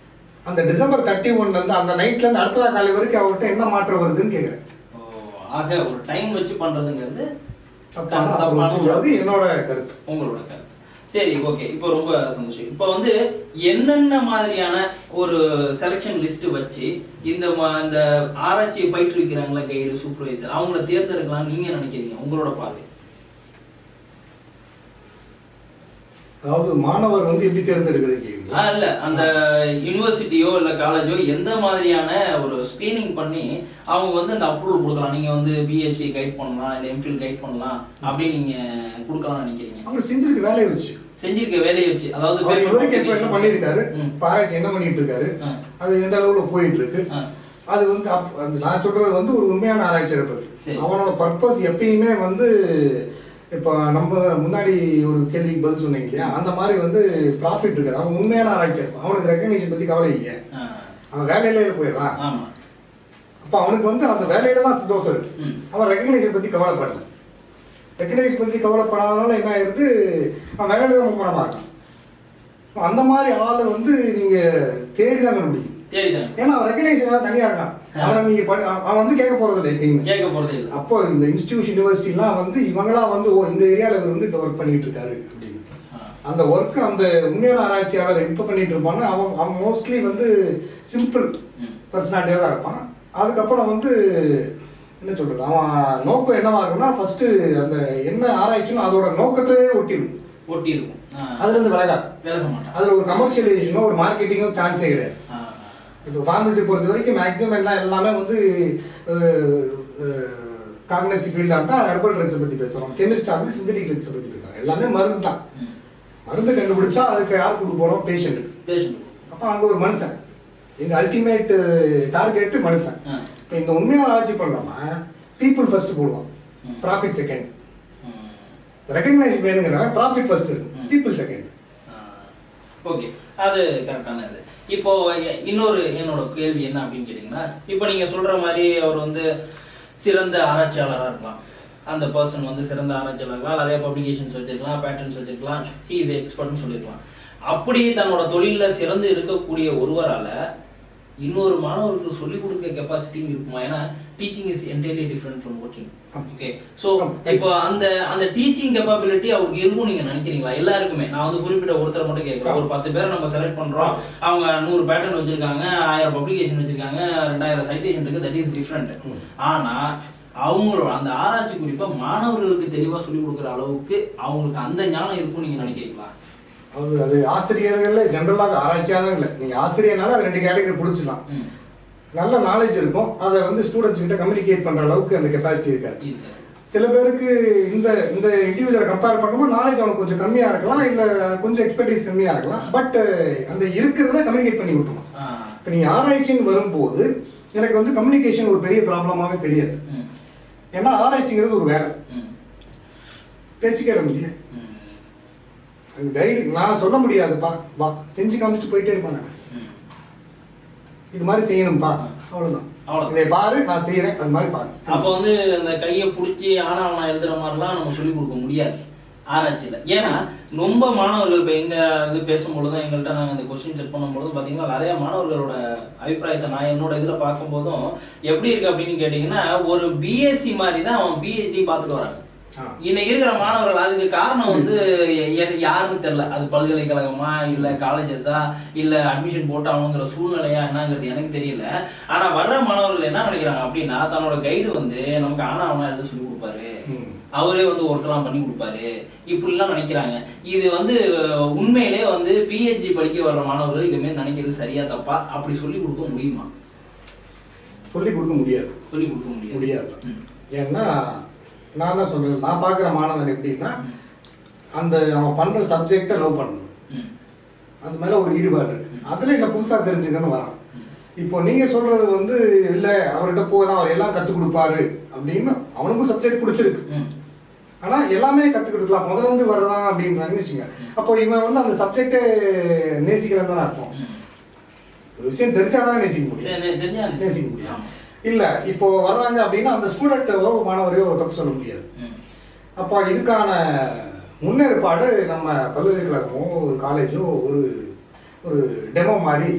அந்த டிசம்பர் 31 இருந்து அந்த நைட்ல இருந்து அடுத்த காலை வரைக்கும் அவர்கிட்ட என்ன மாற்றம் வருதுன்னு கேக்குறேன். ஆக ஒரு டைம் வச்சு பண்றதுங்கிறது என்னோட கருத்து, உங்களோட கருத்து. சரி, ஓகே. இப்போ ரொம்ப சந்தோஷம். இப்போ வந்து என்னென்ன மாதிரியான ஒரு செலெக்ஷன் லிஸ்ட் வச்சு இந்த ஆராய்ச்சியை பயிற்றுவிக்கிறாங்களா கைடு சூப்பர்வைசர் அவங்கள தேர்ந்தெடுக்கலாம் நீங்க நினைக்கிறீங்க? உங்களோட பார்வை. அதாவது மாணவர் வந்து எப்படி தேர்ந்தெடுக்கிறது இல்ல அந்த யூனிவர்சிட்டியோ இல்ல காலேஜோ எந்த மாதிரியான ஒரு ஸ்கிரீனிங் பண்ணி அவங்க வந்து அந்த அப்ரூவல் கொடுக்கலாம், நீங்க வந்து பிஎஸ்சி கைட் பண்ணலாம் இல்ல எம்ஃபில் கைட் பண்ணலாம் அப்படின்னு நீங்க கொடுக்கலாம்னு நினைக்கிறீங்க? அவங்க செஞ்சிருக்க வேலையை வச்சு அதாவது என்ன பண்ணிருக்காரு, ஆராய்ச்சி என்ன பண்ணிட்டு இருக்காரு, அது எந்த அளவுல போயிட்டு இருக்கு, அது வந்து நான் சொல்றது வந்து ஒரு உண்மையான ஆராய்ச்சியை பத்தி. அவனோட பர்பஸ் எப்பயுமே வந்து இப்போ நம்ம முன்னாடி ஒரு கேள்விக்கு பதில் சொன்னீங்க இல்லையா, அந்த மாதிரி வந்து ப்ராஃபிட் இருக்காது. அவன் உண்மையான ஆராய்ச்சி இருக்கும். அவனுக்கு ரெக்கக்னேஷன் பத்தி கவலை இல்லையா, அவன் வேலையில போயிடறான். அப்போ அவனுக்கு வந்து அந்த வேலையில தான் சந்தோஷம் இருக்கு. அவன் ரெக்கக்னேஷன் பத்தி கவலைப்படல. ரெக்கக்னேஷன் பத்தி கவலைப்படாதனால என்ன ஆயிருது, அவன் வேலையில தான் மும்முரமா இருக்கான். அந்த மாதிரி ஆளை வந்து நீங்க தேடிதான் கண்டுபிடிக்கும். ஏன்னா அவன் ரெக்கக்னேஷன் தனியா இருக்கான். அவன் நீங்க அவன் வந்து கேட்க போறது இல்லை. அப்போ இந்த இன்ஸ்டிடியூஷன் யூனிவர்சிட்டிலாம் வந்து இவங்களா வந்து இந்த ஏரியால இவர் வந்து இந்த ஒர்க் பண்ணிட்டு இருக்காரு அப்படின்னு அந்த ஒர்க் அந்த உண்மையான ஆராய்ச்சியாளர் எப்ப பண்ணிட்டு இருப்பான்னு அவன் மோஸ்ட்லி வந்து சிம்பிள் பர்சனாலிட்டியா தான் இருப்பான். அதுக்கப்புறம் வந்து என்ன சொல்றது, அவன் நோக்கம் என்னவா இருக்கும்னா ஃபர்ஸ்ட் அந்த என்ன ஆராய்ச்சியும் அதோட நோக்கத்திலே ஒட்டியிருக்கும். அதுல இருந்து விலக மாட்டான். அதுல ஒரு கமர்ஷியலைசேஷனோ ஒரு மார்க்கெட்டிங்கோ சான்ஸே கிடையாது. இப்போ ஃபார்மசி பொறுத்த வரைக்கும் மேக்ஸிமம் எல்லாமே வந்து காக்னசிவ் ஃபீல்டாக ஹெர்பல் ட்ரக்ஸை பற்றி பேசுகிறோம், கெமிஸ்டாக வந்து சிந்தட்டிக் ட்ரக்ஸை பற்றி பேசுகிறோம். எல்லாமே மருந்து தான். மருந்து கண்டுபிடிச்சா அதுக்கு யார் கொடுக்க போகிறோம், பேஷண்ட்டு. அப்போ அங்கே ஒரு மனுஷன், எங்கள் அல்டிமேட் டார்கெட்டு மனுஷன். இப்போ இந்த உண்மையாக ஆராய்ச்சி பண்ணோம்னா பீப்புள் ஃபர்ஸ்ட் போடுவோம், ப்ராஃபிட் செகண்ட். ரெகக்னைஸ் வேணுங்கிறவன் ப்ராஃபிட் ஃபர்ஸ்ட் இருக்கு, பீப்புள் செகண்ட். ஓகே, அது கரெக்டானது. இப்போ இன்னொரு என்னோட கேள்வி என்ன அப்படின்னு கேட்டீங்கன்னா, இப்போ நீங்க சொல்ற மாதிரி அவர் வந்து சிறந்த ஆராய்ச்சியாளராக இருக்கலாம். அந்த பர்சன் வந்து சிறந்த ஆராய்ச்சியாளர் இருக்கலாம், நிறைய பப்ளிகேஷன்ஸ் வச்சிருக்கலாம், பேட்டர்ன்ஸ் வச்சிருக்கலாம், ஹி இஸ் எக்ஸ்பர்ட்னு சொல்லியிருக்கலாம். அப்படியே தன்னோட தொழிலில் சிறந்து இருக்கக்கூடிய ஒருவரால் இன்னொரு மாணவர்களுக்கு சொல்லிக் கொடுக்க கெப்பாசிட்டி இருக்குமா? ஏன்னா teaching is entirely different from working. Okay, so இப்போ அந்த டீச்சிங் கெப்பாபிலிட்டி அவருக்கு இருக்கும் நீங்க நினைக்கிறீங்களா? எல்லாருக்குமே. நான் வந்து குறிப்பிட்ட ஒருத்தரை மட்டும் கேட்குறேன். ஒரு 10 பேரை நம்ம செலக்ட் பண்றோம், அவங்க 100 பேட்டர்ன் வச்சிருக்காங்க, 1000 பப்ளிகேஷன் வச்சிருக்காங்க, 2000 சைட்டேஷன் இருக்கு, தட் இஸ் டிஃப்ரெண்ட். ஆனா அவங்களோட அந்த ஆராய்ச்சி குறிப்பா மாணவர்களுக்கு தெளிவா சொல்லிக் கொடுக்குற அளவுக்கு அவங்களுக்கு அந்த ஞானம் இருக்கும் நீங்க நினைக்கிறீங்களா? அது ஆசிரியர்கள்ல ஜென்ரலாக ஆராய்ச்சியாளர்கள் நீங்க ஆசிரியர்னால அது 2 கேட்டகரி பிடிச்சிடலாம். நல்ல நாலேஜ் இருக்கும், அதை வந்து ஸ்டூடெண்ட்ஸ் கிட்ட கம்யூனிகேட் பண்ற அளவுக்கு அந்த கெப்பாசிட்டி இருக்காது. சில பேருக்கு இந்த இந்த இண்டிவிஜுவலை கம்பேர் பண்ணும்போது நாலேஜ் அவனுக்கு கொஞ்சம் கம்மியா இருக்கலாம், இல்ல கொஞ்சம் எக்ஸ்பர்டீஸ் கம்மியா இருக்கலாம். பட் அந்த இருக்கிறத கம்யூனிகேட் பண்ணி விட்டுணும். இப்போ நீங்க ஆராய்ச்சின்னு வரும்போது எனக்கு வந்து கம்யூனிகேஷன் ஒரு பெரிய ப்ராப்ளமாவே தெரியாது. ஏன்னா ஆராய்ச்சிங்கிறது ஒரு வேலை, பேச்சு கேட்க முடியாது. கைடு நான் சொல்ல முடியாதுப்பா, வா செஞ்சு காமிச்சிட்டு போயிட்டே இருப்பாங்க. இது மாதிரி செய்யணும்ப்பா, அவ்வளவுதான். இதை பாரு, நான் செய்யறேன், அது மாதிரி பாரு. அப்ப வந்து அந்த கையை பிடிச்சி ஆனா எழுதுற மாதிரிலாம் நம்ம சொல்லிக் கொடுக்க முடியாது ஆராய்ச்சியில. ஏன்னா ரொம்ப மாணவர்கள் இப்போ எங்க இது பேசும்பொழுதும் எங்கள்கிட்ட நாங்கள் இந்த கொஸ்டின் செக் பண்ணும்போது பார்த்தீங்கன்னா நிறைய மாணவர்களோட அபிப்பிராயத்தை நான் என்னோட இதில் பார்க்கும்போதும் எப்படி இருக்கு அப்படின்னு கேட்டிங்கன்னா, ஒரு பிஎஸ்சி மாதிரி தான் அவன் பிஹெச்டி பார்த்துட்டு வராங்க இன்னைக்கு இருக்கிற மாணவர்கள். அதுக்கு காரணம் வந்து யாருன்னு தெரியல. அது பல்கலைக்கழகமா இல்ல காலேஜஸா இல்ல அட்மிஷன் போட்டாங்கிற சூழ்நிலையா என்னங்கிறது எனக்கு தெரியல. ஆனா வர்ற மாணவர்கள் என்ன நினைக்கிறாங்க அப்படின்னா, தன்னோட கைடு வந்து நமக்கு ஆனா அவனா எழுத சொல்லி கொடுப்பாரு, அவரே வந்து ஒர்க்கெல்லாம் பண்ணி கொடுப்பாரு, இப்படிலாம் நினைக்கிறாங்க. இது வந்து உண்மையிலே வந்து பிஹெச்டி படிக்க வர்ற மாணவர்கள் இதுமாரி நினைக்கிறது சரியா தப்பா? அப்படி சொல்லி கொடுக்க முடியுமா? சொல்லி கொடுக்க முடியாது. சொல்லி கொடுக்க முடியாது. ஏன்னா நான் தான் சொல்றது, நான் பார்க்குற மாணவன் எப்படின்னா, அந்த அவன் பண்ற சப்ஜெக்டை லவ் பண்ணணும், அது மேல ஒரு ஈடுபாடு இருக்கு, அதுல என்ன புதுசா தெரிஞ்சுக்கன்னு வரான். இப்போ நீங்க சொல்றது வந்து இல்ல அவர்கிட்ட போனா அவர் எல்லாம் கத்துக் கொடுப்பாரு அப்படின்னு, அவனுக்கும் சப்ஜெக்ட் பிடிச்சிருக்கு, ஆனா எல்லாமே கத்துக் கொடுக்கலாம் முதல்ல இருந்து வர்றான் அப்படின்றாங்க வச்சுங்க. அப்போ இவன் வந்து அந்த சப்ஜெக்டை நேசிக்கலாம் தானே அர்த்தம். ஒரு விஷயம் தெரிஞ்சாதான் நேசிக்க முடியும், நேசிக்க முடியும். இல்ல இப்போ வர்றாங்க அப்படின்னா அந்த ஸ்டூடெண்ட்டோ மாணவரையோ தப்பு சொல்ல முடியாது. அப்போ இதுக்கான முன்னேற்பாடு நம்ம பல்கலைக்கழகமோ ஒரு காலேஜோ ஒரு ஒரு டெமோ மாதிரி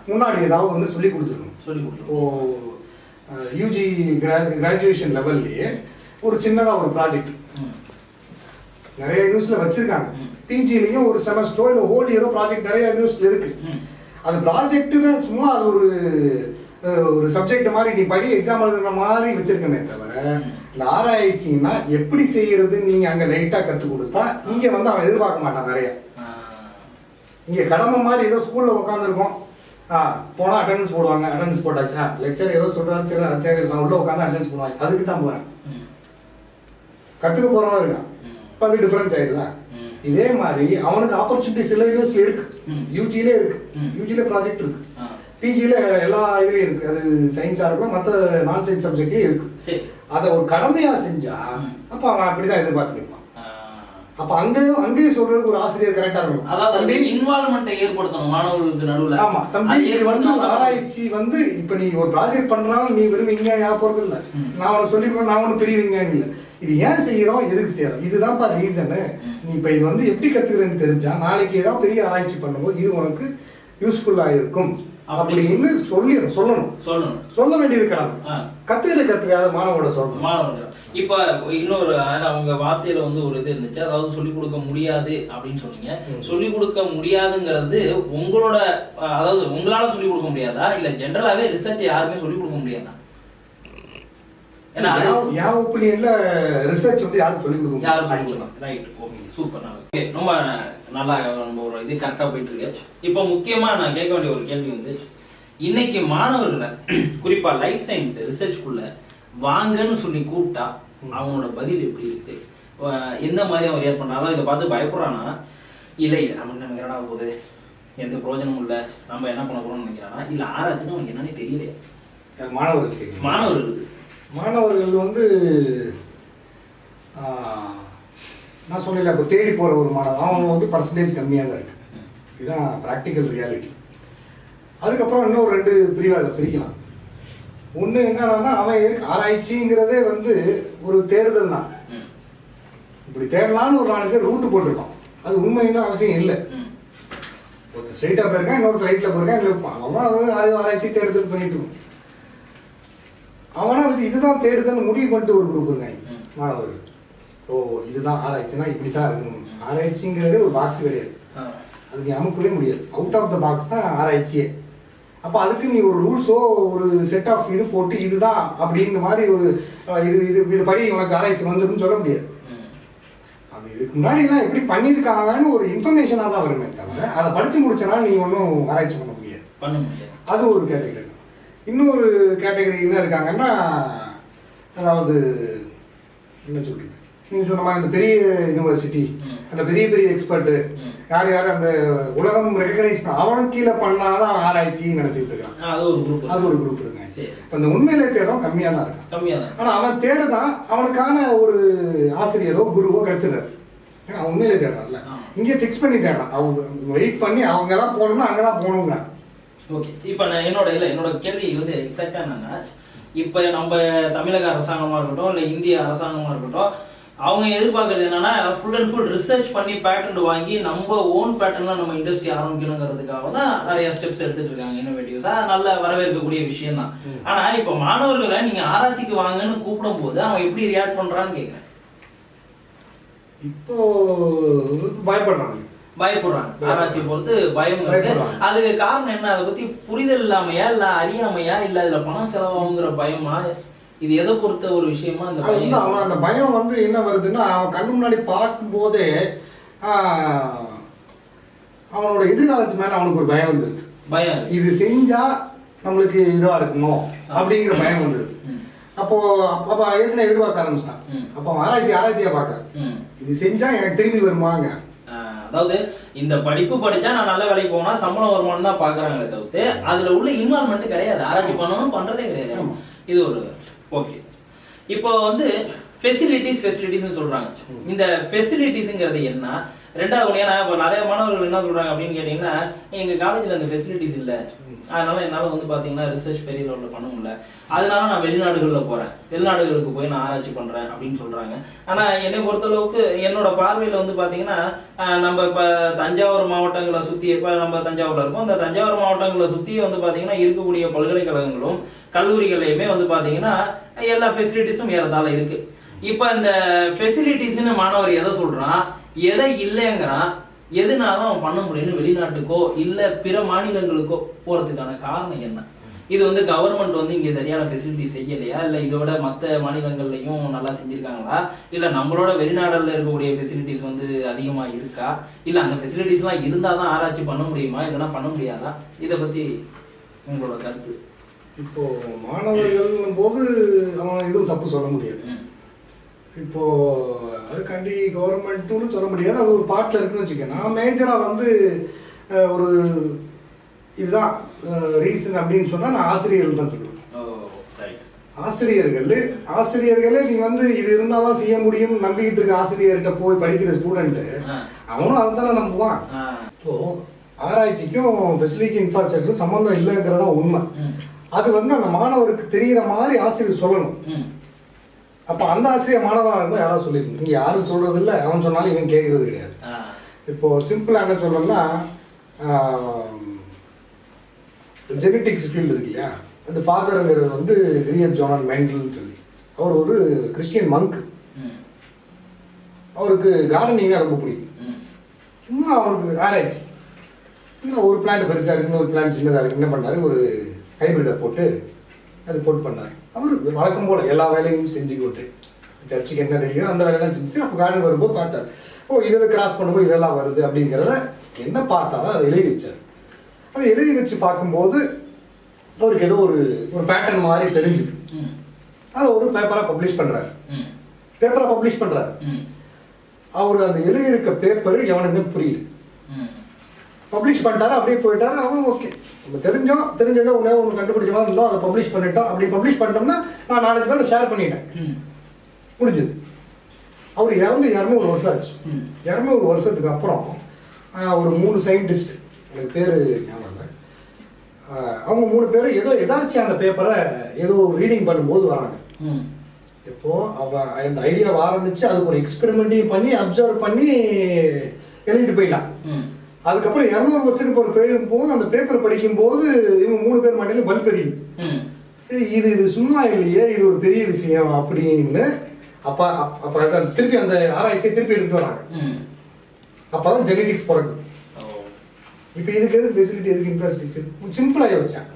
முன்னாடி ஏதாவது ஒன்று சொல்லி கொடுத்துருக்கணும். இப்போ யூஜி கிராஜுவேஷன் லெவல்லையே ஒரு சின்னதாக ஒரு ப்ராஜெக்ட் நிறைய யூனிவர்சிட்டியில் வச்சிருக்காங்க. பிஜிலையும் ஒரு செமஸ்டரோ இல்லை ஹோல் இயரோ ப்ராஜெக்ட் நிறைய யூனிவர்சிட்டியில் இருக்கு. அது ப்ராஜெக்ட் தான், சும்மா அது ஒரு சப்ஜெக்ட் மாதிரி நீ படி எக்ஸாம் எழுதுற மாதிரி வச்சிருக்கமே தவிர, இந்த ஆராய்ச்சின்னா எப்படி செய்யறது நீங்க அங்க லைட்டா கத்து கொடுத்தா இங்க வந்து அவன் எதிர்பார்க்க மாட்டான். நிறைய இங்க கடமை மாதிரி ஏதோ ஸ்கூல்ல உட்காந்துருக்கோம், போனா அட்டெண்டன்ஸ் போடுவாங்க, அட்டெண்டன்ஸ் போட்டாச்சா, லெக்சர் ஏதோ சொல்றாரு சரி அது தேவை, நான் உள்ள உட்காந்து அட்டெண்டன்ஸ் போடுவாங்க, அதுக்கு தான் போறேன், கத்துக்க போறவன் இருக்கான். இப்போ அது டிஃபரன்ஸ் ஆயிடுதா? இதே மாதிரி அவனுக்கு ஆப்பர்ச்சுனிட்டி சில யூனிவர்சிட்டியில் இருக்கு, யூஜியிலே இருக்கு, யூஜியில ப்ராஜெக்ட் இருக்கு, பிஜியில் எல்லா இதுலையும் இருக்கு. அது சயின்ஸாக இருக்கும், மற்ற நான் சயின்ஸ் சப்ஜெக்ட்லேயும் இருக்கு. அதை ஒரு கடமையாக செஞ்சா அப்போ அவன் அப்படிதான் எதிர்பார்த்துருப்பான். அப்போ அங்கேயும் சொல்றதுக்கு ஒரு ஆசிரியர் கரெக்டாக இருக்கும். அதாவது இன்வால்வ்மெண்ட்டை ஏற்படுத்தணும் மாணவர்களுக்கு நடுவில். ஆமா தம்பி, வந்து ஆராய்ச்சி வந்து இப்போ நீ ஒரு ப்ராஜெக்ட் பண்றாலும் நீ வெறும் விஞ்ஞானி ஆக போறது இல்லை. நான் உனக்கு சொல்லிக்கிறேன், நான் ஒன்றும் பெரிய விஞ்ஞானி இல்லை. இது ஏன் செய்யறோம், எதுக்கு செய்யறோம், இதுதான்ப்பா ரீசனு. நீ இப்போ இது வந்து எப்படி கத்துக்கிறேன்னு தெரிஞ்சா நாளைக்கு ஏதாவது பெரிய ஆராய்ச்சி பண்ணும்போது இது உனக்கு யூஸ்ஃபுல்லா இருக்கும் அப்படின்னு சொல்லணும் சொல்ல வேண்டியிருக்கலாம். கத்துக்காத மாணவரோட சொல்லணும். இப்ப இன்னொரு அவங்க வார்த்தையில வந்து ஒரு இது இருந்துச்சு, அதாவது சொல்லிக் கொடுக்க முடியாது அப்படின்னு சொன்னீங்க. சொல்லிக் கொடுக்க முடியாதுங்கிறது உங்களோட, அதாவது உங்களால சொல்லிக் கொடுக்க முடியாதா இல்ல ஜென்ரலாவே ரிசர்ச் யாருமே சொல்லிக் கொடுக்க முடியாதா? என் ஒப்பீனியன்ல ரிசர்ச் வந்து யாரும் சொல்லிக் கொடுக்க முடியாது. Right, okay, super. ரொம்ப நல்லா நம்ம ஒரு இது கரெக்டா போயிட்டு இருக்கு. இப்போ முக்கியமா நான் கேட்க வேண்டிய ஒரு கேள்வி வந்து, இன்னைக்கு மாணவர்களை குறிப்பா லைஃப் சயின்ஸ் ரிசர்ச்குள்ள வாங்கன்னு சொல்லி கூப்பிட்டா அவனோட பதில் எப்படி இருக்கு, எந்த மாதிரி அவன் ரியாக்ட் பண்றான்? அதான் இதை பார்த்து பயப்படுறானா, இல்லை நமக்கு நமக்கு என்னடா போகுது, எந்த பிரயோஜனமும் இல்லை, நம்ம என்ன பண்ண போறோம்னு நினைக்கிறானா, இல்ல ஆராய்ச்சின்னு அவனுக்கு என்னன்னே தெரியலையா? மாணவர்கள் வந்து நான் சொல்லல, இப்போ தேடி போகிற ஒரு மாணவன் அவன் வந்து பர்சன்டேஜ் கம்மியாக தான் இருக்கு. இதுதான் ப்ராக்டிக்கல் ரியாலிட்டி. அதுக்கப்புறம் இன்னும் 2 பிரிவாக அதை பிரிக்கலாம். ஒன்று என்னன்னா அவன் ஆராய்ச்சிங்கிறதே வந்து ஒரு தேடுதல் தான். இப்படி தேடலான்னு ஒரு 4 பேர் ரூட்டு போட்டிருப்பான். அது உண்மைன்னு அவசியம் இல்லை. ஒருத்தர் ஸ்ட்ரைட்டாக போயிருக்கான், இன்னொருத்தர் ரைட்டில் போயிருக்கான், இல்லை அவன் ஆராய்ச்சி தேடுதல் பண்ணிட்டு இருக்கான். அவனா வந்து இதுதான் தேடுதல் முடிவு பண்ணிட்டு ஒரு குரூப் இருக்காங்க மாணவர்கள். ஓ இதுதான் ஆராய்ச்சினா இப்படி தான் இருக்கணும். ஆராய்ச்சிங்கிறதே ஒரு பாக்ஸ் கிடையாது, அது நீ அமுக்கவே முடியாது. அவுட் ஆஃப் த பாக்ஸ் தான் ஆராய்ச்சியே. அப்போ அதுக்கு நீ ஒரு ரூல்ஸோ ஒரு செட் ஆஃப் இது போட்டு இதுதான் அப்படிங்கிற மாதிரி ஒரு இது படி உனக்கு ஆராய்ச்சி வந்துருன்னு சொல்ல முடியாது. அப்படி இதுக்கு முன்னாடிலாம் எப்படி பண்ணியிருக்காங்கன்னு ஒரு இன்ஃபர்மேஷனாக தான் வருமே தவிர அதை படித்து முடிச்சனால நீங்கள் ஒன்றும் ஆராய்ச்சி பண்ண முடியாது. அது ஒரு கேட்டகரி. இன்னொரு கேட்டகரி என்ன இருக்காங்கன்னா, அதாவது என்ன சொல்றீங்க நீங்கள் சொன்ன மாதிரி அந்த பெரிய யூனிவர்சிட்டி, அந்த பெரிய பெரிய எக்ஸ்பர்ட்டு யார் யார் அந்த உலகம் ரெகனைஸ் அவனுக்கு கீழே பண்ணாதான் ஆராய்ச்சி நினைச்சிட்டு இருக்கான். அது ஒரு குரூப் இருக்காங்க. இப்போ இந்த உண்மையிலே தேடுறோம் கம்மியாக தான் இருக்கான். ஆனால் அவன் தேடுதான் அவனுக்கான ஒரு ஆசிரியரோ குருவோ கிடைச்சிடாரு. ஏன்னா அவன் உண்மையிலே தேடுறான்ல, இங்கே ஃபிக்ஸ் பண்ணி தேடுறான். அவங்க வெயிட் பண்ணி அவங்க தான் போகணும்னா அங்கே தான் போகணுங்க. ஓகே, இப்போ நான் என்னோட கேள்வி வந்து எக்ஸாக்டாக என்னன்னா, இப்போ நம்ம தமிழக அரசாங்கமாக இருக்கட்டும் இல்லை இந்திய அரசாங்கமாக இருக்கட்டும், அவங்க எதிர்பார்க்கறது என்னன்னா ஃபுல் அண்ட் ஃபுல் ரிசர்ச் பண்ணி பேட்டர்ன் வாங்கி நம்ம ஓன் பேட்டர்ன்ல நம்ம இண்டஸ்ட்ரி ஆரம்பிக்கணுங்கிறதுக்காக தான் நிறைய ஸ்டெப்ஸ் எடுத்துட்டு இருக்காங்க இன்னோவேட்டிவ்ஸா. நல்ல வரவேற்கக்கூடிய விஷயம் தான். ஆனா இப்போ மாணவர்களை நீங்க ஆராய்ச்சிக்கு வாங்கன்னு கூப்பிடும் போது அவன் எப்படி ரியாக்ட் பண்றான்னு கேட்கிறேன். இப்போ பயப்படுறாங்க. ஆராய்ச்சி பொறுத்து பயம் இருக்கு. அதுக்கு காரணம் என்ன? அதை பத்தி புரிதல் இல்லாமையா இல்ல அறியாமையா இல்ல அதுல பணம் செலவாகுங்கிற பயமா? இது எதை பொறுத்த ஒரு விஷயமா? அவன் அந்த பயம் வந்து என்ன வருதுன்னா, அவன் கண்ணு முன்னாடி பார்க்கும் போதே அவனோட எதிர்காலத்து மேல அவனுக்கு ஒரு பயம் வந்துருது. பயம் இது செஞ்சா நம்மளுக்கு இதுவா இருக்குமோ அப்படிங்கிற பயம் வந்துருது. அப்போ ஏற்கனவே எதிர்பார்க்க ஆரம்பிச்சிட்டான். அப்போ ஆராய்ச்சியா பார்க்க இது செஞ்சா எனக்கு திரும்பி வருமாங்க. அதாவது இந்த படிப்பு படிச்சா நான் நல்ல வேலைக்கு போனா சம்பளம் வருமானம் தான் பாக்குறாங்களே தவிர்த்து அதுல உள்ள இன்வால்மெண்ட் கிடையாது. ஆராய்ச்சி பண்ணணும் பண்றதே கிடையாது. இது ஒரு ஓகே. இப்போ வந்து ஃபெசிலிட்டிஸ் சொல்றாங்க. இந்த ஃபெசிலிட்டிஸ்ங்கிறது என்ன? ரெண்டாவது ஏன்னா இப்போ நிறைய மாணவர்கள் என்ன சொல்றாங்க அப்படின்னு கேட்டீங்கன்னா, எங்க காலேஜ்ல அந்த ஃபெசிலிட்டிஸ் இல்லை, அதனால என்னால வந்து பாத்தீங்கன்னா ரிசர்ச் பெரிய லெவலில் பண்ண முடியல, அதனால நான் வெளிநாடுகளில் போறேன், வெளிநாடுகளுக்கு போய் நான் ஆராய்ச்சி பண்றேன் அப்படின்னு சொல்றாங்க. ஆனா என்னை பொறுத்தளவுக்கு என்னோட பார்வையில வந்து பாத்தீங்கன்னா, நம்ம இப்ப தஞ்சாவூர் மாவட்டங்களை சுத்தி, இப்ப நம்ம தஞ்சாவூர்ல இருக்கோம், அந்த தஞ்சாவூர் மாவட்டங்களை சுத்தி வந்து பாத்தீங்கன்னா இருக்கக்கூடிய பல்கலைக்கழகங்களும் கல்லூரிகளையுமே வந்து பாத்தீங்கன்னா எல்லா ஃபெசிலிட்டிஸும் ஏறதால இருக்கு. இப்ப இந்த ஃபெசிலிட்டிஸ்ன்னு மாணவர் எதை சொல்றான், எதை இல்லைங்கிறான், எதுனாலும் அவன் பண்ண முடியும்னு வெளிநாட்டுக்கோ இல்ல பிற மாநிலங்களுக்கோ போறதுக்கான காரணம் என்ன? இது வந்து கவர்மெண்ட் வந்து இங்க சரியான ஃபெசிலிட்டி செய்யலையா, இல்ல இதோட மற்ற மாநிலங்கள்லயும் நல்லா செஞ்சிருக்காங்களா, இல்ல நம்மளோட வெளிநாடுல இருக்கக்கூடிய ஃபெசிலிட்டிஸ் வந்து அதிகமா இருக்கா, இல்ல அந்த ஃபெசிலிட்டிஸ் எல்லாம் இருந்தாதான் ஆராய்ச்சி பண்ண முடியுமா, இல்லைன்னா பண்ண முடியாதா? இதை பத்தி உங்களோட கருத்து. இப்போ மாணவர்கள் போது அவன் எதுவும் தப்பு சொல்ல முடியாது. இப்போ அதுக்காண்டி கவர்மெண்ட்னு சொல்ல முடியாது, அது ஒரு பார்ட்டில் இருக்குன்னு வச்சுக்கேன். நான் மேஜராக வந்து ஒரு இதுதான் ரீசன் அப்படின்னு சொன்னால் நான் ஆசிரியர்கள் தான் சொல்லுவேன். ஆசிரியர்களே நீ வந்து இது இருந்தால் தான் செய்ய முடியும்னு நம்பிக்கிட்டு இருக்க ஆசிரியர்கிட்ட போய் படிக்கிற ஸ்டூடெண்ட்டு அவனும் அதை தானே நம்புவான். ஸோ ஆராய்ச்சிக்கும் ஃபெசிலிட்டி இன்ஃப்ராஸ்ட்ரக்சரும் சம்மந்தம் இல்லைங்கிறதா உண்மை. அது வந்து அந்த மாணவருக்கு தெரிகிற மாதிரி ஆசிரியர் சொல்லணும். அப்போ அந்த ஆசிரியர் மாணவராக இருக்கும் யாராவது சொல்லியிருக்கணும். இங்கே யாரும் சொல்கிறது இல்லை, அவன் சொன்னாலும் இவன் கேட்கறது கிடையாது. இப்போது சிம்பிளாக என்ன சொல்கிறோம்னா, ஜெனட்டிக்ஸ் ஃபீல்டு இருக்கு இல்லையா, அந்த ஃபாதருங்கிறது வந்து வில்லியம் ஜான் மெண்டல்னு சொல்லி, அவர் ஒரு கிறிஸ்டியன் மங்க். அவருக்கு கார்டனிங்காக ரொம்ப பிடிக்கும். சும்மா அவருக்கு ஆராய்ச்சி, இன்னும் ஒரு பிளான்ட் பெருசாக இருக்குது, இன்னொரு பிளான்ட் சின்னதாக இருக்குது, என்ன பண்ணார், ஒரு ஹைப்ரிடை போட்டு அது போட்டு பண்ணார். அவர் வழக்கம் போல் எல்லா வேலையும் செஞ்சுக்கிட்டு சர்ச்சுக்கு என்ன டெய்லியோ அந்த வேலையெல்லாம் செஞ்சுட்டு அப்போ கார்டன் வரும்போது பார்த்தார், ஓ இதில் கிராஸ் பண்ணும்போது இதெல்லாம் வருது அப்படிங்கிறத என்ன பார்த்தாரோ அதை எழுதி வச்சார். அதை எழுதி வச்சு பார்க்கும்போது அவருக்கு ஏதோ ஒரு பேட்டர்ன் மாதிரி தெரிஞ்சுது. அதை ஒரு பேப்பராக பப்ளிஷ் பண்ணுறாரு. அவர் அது எழுதியிருக்க பேப்பர் எவனுமே புரியல. பப்ளிஷ் பண்ணிட்டாரு, அப்படியே போயிட்டாரு. அவன் ஓகே நம்ம தெரிஞ்சதை ஒன்று கண்டுபிடிச்ச மாதிரி இருந்தோம், அதை பப்ளிஷ் பண்ணிட்டோம். அப்படி பப்ளிஷ் பண்ணிட்டோம்னா நான் 4 பேர் ஷேர் பண்ணிட்டேன், முடிஞ்சது. அவர் இறந்து 200 வருஷம் ஆச்சு. 200 வருஷத்துக்கு அப்புறம் ஒரு 3 சயின்டிஸ்ட், எனக்கு பேர் ஞாபகம் இல்லை, அவங்க 3 பேரும் ஏதோ எதாச்சும் அந்த பேப்பரை ஏதோ ரீடிங் பண்ணும்போது வராங்க. இப்போ அந்த ஐடியாவை ஆரம்பிச்சு அதுக்கு ஒரு எக்ஸ்பெரிமெண்ட்டையும் பண்ணி அப்சர்வ் பண்ணி எழுதிட்டு போயிடலாம். அதுக்கப்புறம் 200 வருஷத்துக்கு ஒரு போகும்போது அந்த பேப்பர் படிக்கும்போது இவங்க 3 பேர் மண்டையில பல்ப் அடிக்குது. இது சும்மா இல்லையே, இது ஒரு பெரிய விஷயம் அப்படின்னு அப்ப திருப்பி அந்த ஆராய்ச்சியை திருப்பி எடுத்து வராங்க. அப்பதான் ஜெனடிக்ஸ் பிறகு. இப்ப இதுக்கு எதுக்கு ஃபெசிலிட்டி, எதுக்கு இன்ஃப்ராஸ்ட்ரக்சர், சிம்பிளா யோசிச்சாங்க.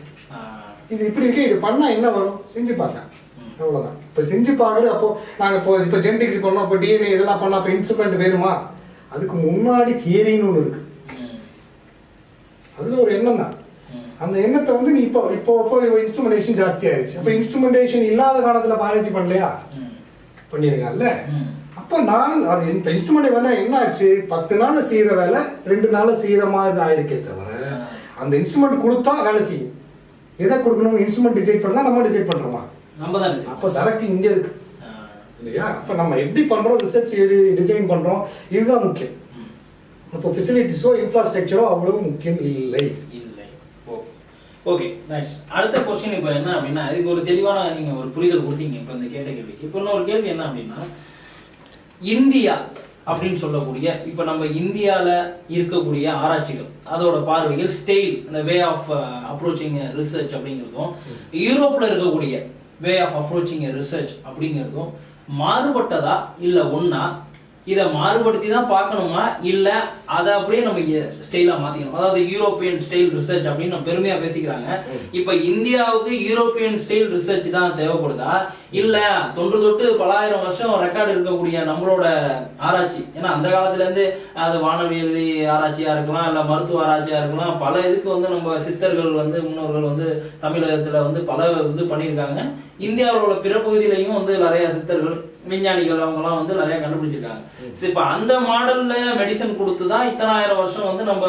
இது இப்படி இருக்கு, இது பண்ணா என்ன வரும் செஞ்சு பார்க்கலாம், அவ்வளவுதான். இப்ப செஞ்சு பாக்குறது. அப்போ நாங்க இப்போ ஜெனடிக்ஸ் பண்ணோம், இப்போ டிஎன்ஏ இதெல்லாம் பண்ணோம், அப்போ இன்ஸ்ட்ருமெண்ட் வேணுமா? அதுக்கு முன்னாடி தியரின்னு ஒன்று இருக்கு, அதுல ஒரு எண்ணம் தான். அந்த எண்ணத்தை வந்து நீ இப்போ இன்ஸ்ட்ருமெண்டேஷன் ஜாஸ்தி ஆயிடுச்சு. அப்போ இன்ஸ்ட்ருமெண்டேஷன் இல்லாத காலத்துல ஆராய்ச்சி பண்ணலையா? பண்ணிருக்காங்கல்ல. அப்போ அது இன்ஸ்ட்ருமெண்ட் வேணா என்ன ஆச்சு, 10 நாள்ல செய்யற வேலை 2 நாள்ல செய்யற மாதிரி ஆயிருக்கே தவிர அந்த இன்ஸ்ட்ருமெண்ட் கொடுத்தா வேலை செய்யும். எதை கொடுக்கணும், இன்ஸ்ட்ருமெண்ட் டிசைட் பண்ணா நம்ம டிசைட் பண்றோமா? நம்ம தான். அப்போ சரக்கு இங்க இருக்கு இல்லையா? அப்போ நம்ம எப்படி பண்றோம், ரிசர்ச் டிசைன் பண்றோம், இதுதான் முக்கியம். அப்போ ஃபெசிலிட்டிஸோ இன்ஃப்ராஸ்ட்ரக்சரோ அவ்வளவு முக்கியம் இல்லை. Okay, nice. அடுத்த கொஸ்டின் இப்போ என்ன அப்படின்னா, இதுக்கு ஒரு தெளிவான நீங்க ஒரு புரிதல் கொடுத்தீங்க இப்போ இந்த கேட்ட கேள்விக்கு. இப்போ இன்னொரு கேள்வி என்ன அப்படின்னா, இந்தியா அப்படின்னு சொல்லக்கூடிய இப்போ நம்ம இந்தியாவில் இருக்கக்கூடிய ஆராய்ச்சிகள், அதோட பார்வைகள், ஸ்டைல், இந்த வே ஆஃப் அப்ரோச்சிங் ரிசர்ச் அப்படிங்கிறதும், யூரோப்பில் இருக்கக்கூடிய வே ஆஃப் அப்ரோச்சிங் ரிசர்ச் அப்படிங்கிறதும் மாறுபட்டதா இல்லை ஒன்னா? இதை மாறுபடுத்தி தான் பார்க்கணுமா, இல்ல அதை அப்படியே நம்ம ஸ்டைலா மாத்திக்கணும்? அதாவது யூரோப்பியன் ஸ்டைல் ரிசர்ச் அப்படின்னு நம்ம பெருமையா பேசிக்கிறாங்க. இப்ப இந்தியாவுக்கு யூரோப்பியன் ஸ்டைல் ரிசர்ச் தான் தேவைப்படுதா, இல்ல தொன்று தொட்டு பல ஆயிரம் வருஷம் ரெக்கார்டு இருக்கக்கூடிய நம்மளோட ஆராய்ச்சி? ஏன்னா அந்த காலத்துல இருந்து அது வானவியல் ஆராய்ச்சியா இருக்கலாம், இல்ல மருத்துவ ஆராய்ச்சியா இருக்கலாம், பல இதுக்கு வந்து நம்ம சித்தர்கள் வந்து முன்னோர்கள் வந்து தமிழகத்துல வந்து பல இது பண்ணியிருக்காங்க. இந்தியாவோட பிற பகுதியிலையும் வந்து நிறைய சித்தர்கள், விஞ்ஞானிகள் அவங்கலாம் வந்து நிறைய கண்டுபிடிச்சிருக்காங்க. இப்ப அந்த மாடல்ல மெடிசன் கொடுத்துதான் இத்தனை ஆயிரம் வருஷம் வந்து நம்ம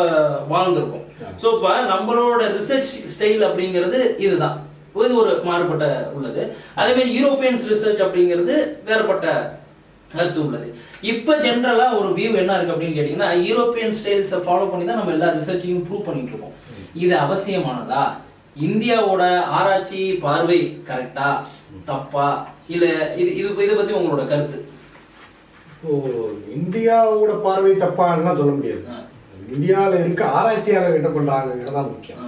வாழ்ந்திருக்கோம். சோ இப்ப நம்மளோட ரிசர்ச் ஸ்டைல் அப்படிங்கிறது இதுதான், இது ஒரு மாறுபட்ட உள்ளது. அதே மாதிரி யூரோப்பியன்ஸ் ரிசர்ச் அப்படிங்கிறது வேறுபட்ட கருத்து உள்ளது. இப்ப ஜெனரலா ஒரு வியூ என்ன இருக்கு அப்படின்னு கேட்டீங்கன்னா, யூரோப்பியன் ஸ்டைல்ஸை ஃபாலோ பண்ணி தான் நம்ம எல்லா ரிசர்ச்சையும் ப்ரூவ் பண்ணிட்டு இருக்கோம். இது அவசியமானதா? இந்தியாவோட ஆராய்ச்சி பார்வை கரெக்டா தப்பா, இல்ல இதை பத்தி உங்களோட கருத்து? இந்தியாவோட பார்வை தப்பான்னு சொல்ல முடியாது. இந்தியாவில் இருக்க ஆராய்ச்சியாளர் என்ன பண்றாங்கிறது தான் முக்கியம்.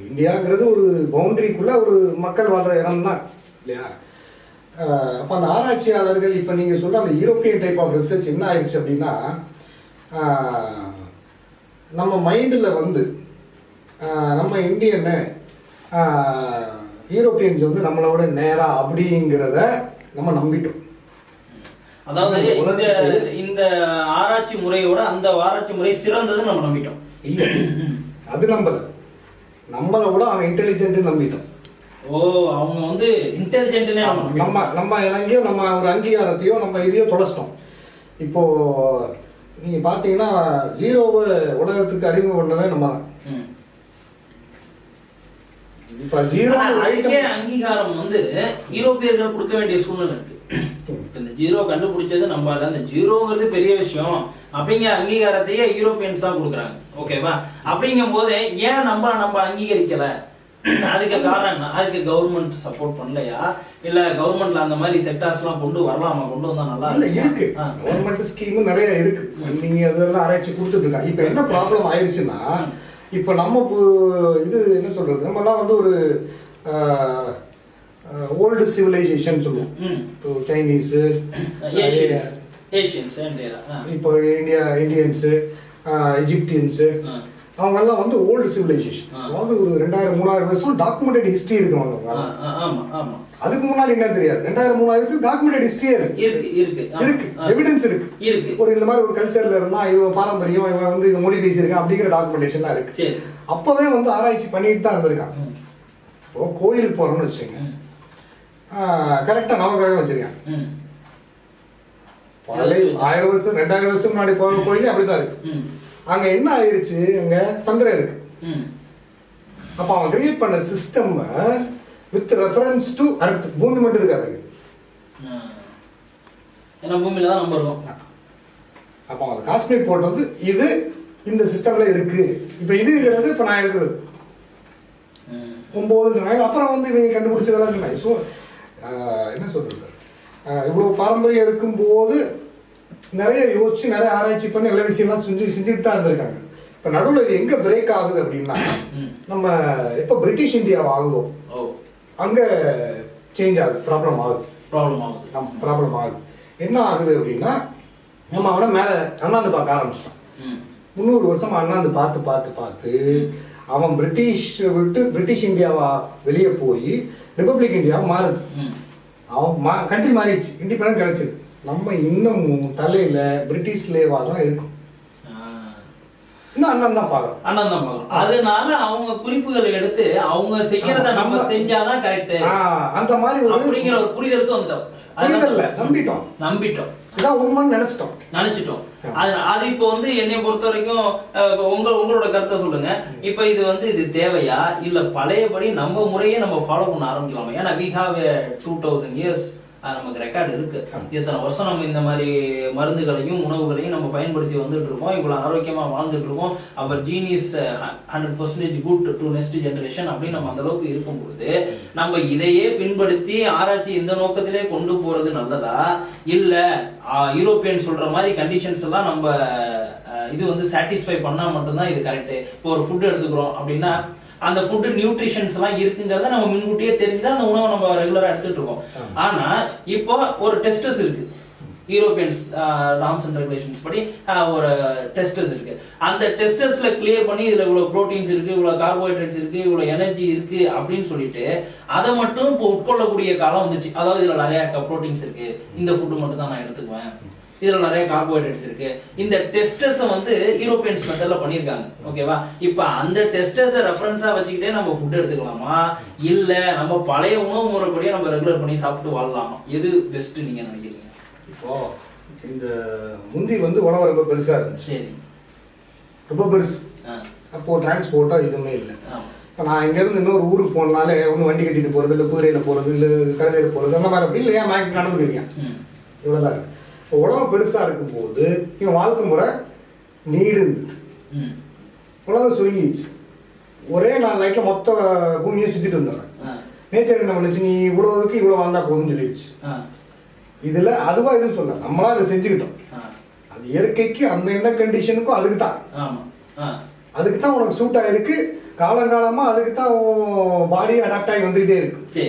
இந்தியாங்கிறது ஒரு பவுண்டரிக்குள்ள ஒரு மக்கள் வாழ்ற இடம் தான் இல்லையா? அப்போ அந்த ஆராய்ச்சியாளர்கள் இப்போ நீங்க சொல்ற அந்த யூரோப்பியன் டைப் ஆஃப் ரிசர்ச் என்ன ஆயிடுச்சு அப்படின்னா, நம்ம மைண்டில் வந்து நம்ம இந்தியன்னு யூரோப்பியன்ஸ் வந்து நம்மளோட நேரா அப்படிங்கிறத நம்ம நம்பிட்டோம். அதாவது இந்த ஆராய்ச்சி முறையோட அந்த ஆராய்ச்சி முறை சிறந்தது நம்ம நம்பிட்டோம். இல்ல, அது நம்மளை விட அவன் இன்டெலிஜென்ட் நம்பிட்டோம். ஓ, அவங்க வந்து இன்டெலிஜென்ட்னே நம்ம எங்கேயோ நம்ம ஒரு அங்கீகாரத்தையோ நம்ம இதையோ தொலைச்சிட்டோம். இப்போ நீங்க பாத்தீங்கன்னா ஜீரோவை உலகத்துக்கு அறிமுகம் பண்ணவே நம்ம தான். அங்கீகாரம் வந்து யூரோப்பியர்கள் கொடுக்க வேண்டிய சூழ்நிலை இருக்கு. இந்த ஜீரோ கண்டுபிடிச்சது நம்ம, அந்த ஜீரோங்கிறது பெரிய விஷயம் அப்படிங்கிற அங்கீகாரத்தையே யூரோப்பியன்ஸ் தான் கொடுக்குறாங்க. ஓகேவா? அப்படிங்கும் போது ஏன் நம்ம அங்கீகரிக்கல? அதுக்கு காரணம் என்ன? அதுக்கு கவர்மெண்ட் சப்போர்ட் பண்ணலையா, இல்ல கவர்மெண்ட்ல அந்த மாதிரி செக்டார்ஸ் எல்லாம் கொண்டு வரலாமா? கொண்டு வந்தா நல்லா இருக்கு. கவர்மெண்ட் ஸ்கீம் நிறைய இருக்கு, நீங்க அதெல்லாம் ஆராய்ச்சி கொடுத்துட்டு இருக்காங்க. இப்ப என்ன ப்ராப்ளம் ஆயிடுச்சுன்னா, இப்போ நம்ம இது என்ன சொல்றது, நம்மலாம் வந்து ஒரு ஓல்டு சிவிலைசேஷன் சொல்லுவோம். இப்போ சைனீஸ், இப்போ இந்தியன்ஸு, எஜிப்தியன்ஸு, அவங்க எல்லாம் வந்து ஓல்டு சிவிலைசேஷன். அதாவது ஒரு 2000-3000 வருஷம் டாக்குமெண்டட் ஹிஸ்டரி இருக்கு அவங்க. அதுக்கு முன்னாடி என்ன தெரியாது, 2000-3000 வருஷம் டாக்குமெண்டட் ஹிஸ்டரியே இருக்கு, எவிடன்ஸ் இருக்கு. ஒரு இந்த மாதிரி ஒரு கல்ச்சர்ல இருந்தா இவன் பாரம்பரியம், இவன் வந்து இந்த மொழி பேசியிருக்கான் அப்படிங்கிற டாக்குமெண்டேஷன்லாம் இருக்கு. அப்பவே வந்து ஆராய்ச்சி பண்ணிட்டு தான் இருந்திருக்காங்க. இப்போ கோயிலுக்கு போறோம்னு வச்சுங்க, கரெக்டா நவகிரகம் வச்சிருக்காங்க. 1000 வருஷம் 2000 வருஷம் முன்னாடி போற கோயில் அப்படிதான் இருக்கு. அங்க என்ன ஆயிருச்சு, அங்க சந்திரன் இருக்கு. அப்ப அவன் கிரியேட் பண்ண சிஸ்டம் வித் ரெஃபரன்ஸ் டு அர்த், பூமி மட்டும் இருக்காது, பூமியில தான் நம்ம இருக்கோம். அப்ப அவன் காஸ்மிக் போட்டது இது இந்த சிஸ்டம்ல இருக்கு. இப்ப இதுங்கிறது இப்ப நான் இருக்கிறது 9 சொன்னாங்க. அப்புறம் வந்து இவங்க கண்டுபிடிச்சதெல்லாம் சொன்னாங்க. ஸோ என்ன சொல்றது, இவ்வளோ பாரம்பரியம் இருக்கும்போது நிறைய யோசிச்சு நிறைய ஆராய்ச்சி பண்ணி எல்லா விஷயம்லாம் செஞ்சுட்டு தான் இருந்திருக்காங்க. இப்போ நடுவில் இது எங்கே பிரேக் ஆகுது அப்படின்னா, நம்ம எப்போ பிரிட்டிஷ் இந்தியா ஆகுதோ அங்கே சேஞ்ச் ஆகுது, ப்ராப்ளம் ஆகுது. என்ன ஆகுது அப்படின்னா, நம்ம அவனை மேலே அண்ணாந்து பார்க்க ஆரம்பிச்சிட்டான். 300 வருஷம் அண்ணாந்து பார்த்து பார்த்து பார்த்து அவன் பிரிட்டிஷ் இந்தியாவா வெளியே போய் ரிப்பப்ளிக் இந்தியாவை மாறுது. அவன் கண்ட்ரி மாறிடுச்சு, இண்டிபெண்டன்ட் கிடைச்சிது. நம்ம இன்னும் தலையில பிரிட்டிஷ் லேவா தான் இருக்கும். அண்ணன் தான் பார்க்கணும். அதனால அவங்க குறிப்புகளை எடுத்து அவங்க செய்யறத நம்ம செஞ்சாதான் கரெக்ட், அந்த மாதிரி அப்படிங்கிற ஒரு புரிதலுக்கு வந்துட்டோம். நம்பிட்டோம் இதான் உண்மைன்னு நினைச்சிட்டோம். அது இப்போ வந்து என்னை பொறுத்த வரைக்கும் உங்களோட கருத்தை சொல்லுங்க. இப்ப இது தேவையா, இல்ல பழையபடி நம்ம முறையே நம்ம ஃபாலோ பண்ண ஆரம்பிக்கலாமா? ஏன்னா we have 2000 years நமக்கு ரெக்கார்டு இருக்கு. இத்தனை வருஷம் நம்ம இந்த மாதிரி மருந்துகளையும் உணவுகளையும் நம்ம பயன்படுத்தி வந்துட்டு இருக்கோம். இவ்வளவு ஆரோக்கியமா வாழ்ந்துட்டு இருக்கோம். அவர் ஜீனிஸ் 100% குட் டு நெக்ஸ்ட் ஜெனரேஷன் அப்படின்னு நம்ம அந்த அளவுக்கு இருக்கும் பொழுது நம்ம இதையே பின்படுத்தி ஆராய்ச்சி இந்த நோக்கத்திலே கொண்டு போறது நல்லதா, இல்ல யூரோப்பியன் சொல்ற மாதிரி கண்டிஷன்ஸ் எல்லாம் நம்ம இது சாட்டிஸ்ஃபை பண்ணா மட்டும்தான் இது கரெக்ட்? இப்போ ஒரு ஃபுட் எடுத்துக்கிறோம் அப்படின்னா அந்த ஃபுட் நியூட்ரிஷன்ஸ் எல்லாம் இருக்குங்கிறத நம்ம முன்கூட்டியே தெரிஞ்சுதான் அந்த உணவை நம்ம ரெகுலரா எடுத்துட்டு இருக்கோம். ஆனா இப்போ ஒரு டெஸ்டஸ் இருக்கு, யூரோப்பியன்ஸ் நார்ம்ஸ் அண்ட் ரெகுலேஷன்ஸ் படி ஒரு டெஸ்டஸ் இருக்கு. அந்த டெஸ்டஸ்ல கிளியர் பண்ணி இதுல இவ்வளவு புரோட்டீன்ஸ் இருக்கு, இவ்வளவு கார்போஹைட்ரேட்ஸ் இருக்கு, இவ்வளவு எனர்ஜி இருக்கு அப்படின்னு சொல்லிட்டு அதை மட்டும் இப்போ உட்கொள்ளக்கூடிய காலம் வந்துச்சு. அதாவது இதுல நிறைய புரோட்டீன்ஸ் இருக்கு, இந்த ஃபுட்டு மட்டும் தான் நான் எடுத்துக்குவேன், இதுல நிறைய கார்போஹைட்ரேட்ஸ் இருக்கு. இந்த டெஸ்டஸ் யூரோப்பியன்ஸ் மெத்தட்ல பண்ணிருக்காங்க. ஓகேவா? இப்ப அந்த டெஸ்டஸ் ரெஃபரன்ஸா வச்சுக்கிட்டே நம்ம ஃபுட் எடுத்துக்கலாமா, இல்ல நம்ம பழைய உணவு முறைப்படியே நம்ம ரெகுலர் பண்ணி சாப்பிட்டு வாழலாமா? எது பெஸ்ட் நீங்க நினைக்கிறீங்க? இப்போ இந்த முந்தி உணவு ரொம்ப பெருசா இருந்துச்சு. சரி, ரொம்ப பெருசு. அப்போ டிரான்ஸ்போர்ட்டா எதுவுமே இல்லை. இப்போ நான் இங்கேருந்து இன்னொரு ஊருக்கு போனாலே ஒன்று வண்டி கட்டிட்டு போகிறது, இல்லை குதிரையில் போகிறது, இல்லை கழுதையில் போகிறது, அந்த மாதிரி அப்படி இல்லையா மேக்ஸ் நடந்து போயிருக்கேன். இவ்வளோதான் இருக்கு. இப்போ உலகம் பெருசாக இருக்கும்போது இவன் வாழ்க்கை முறை நீடு இருந்தது. உலகம் சுருங்கிச்சு. ஒரே 4 நைட்டில் மொத்த பூமியை சுற்றிட்டு வந்துடுறேன். நேச்சர் என்ன பண்ணுச்சு, நீ இவ்வளோவுக்கு இவ்வளோ வாழ்ந்தா போதும்னு சொல்லிடுச்சு. இதில் அதுவாக எதுவும் சொல்ல, நம்மளா அதை செஞ்சுக்கிட்டோம். அது இயற்கைக்கு அந்த என்ன கண்டிஷனுக்கும் அதுக்கு தான் உனக்கு சூட் ஆகிருக்கு. காலங்காலமா அதுக்கு தான் பாடி அடாப்ட் ஆகி வந்துகிட்டே இருக்கு.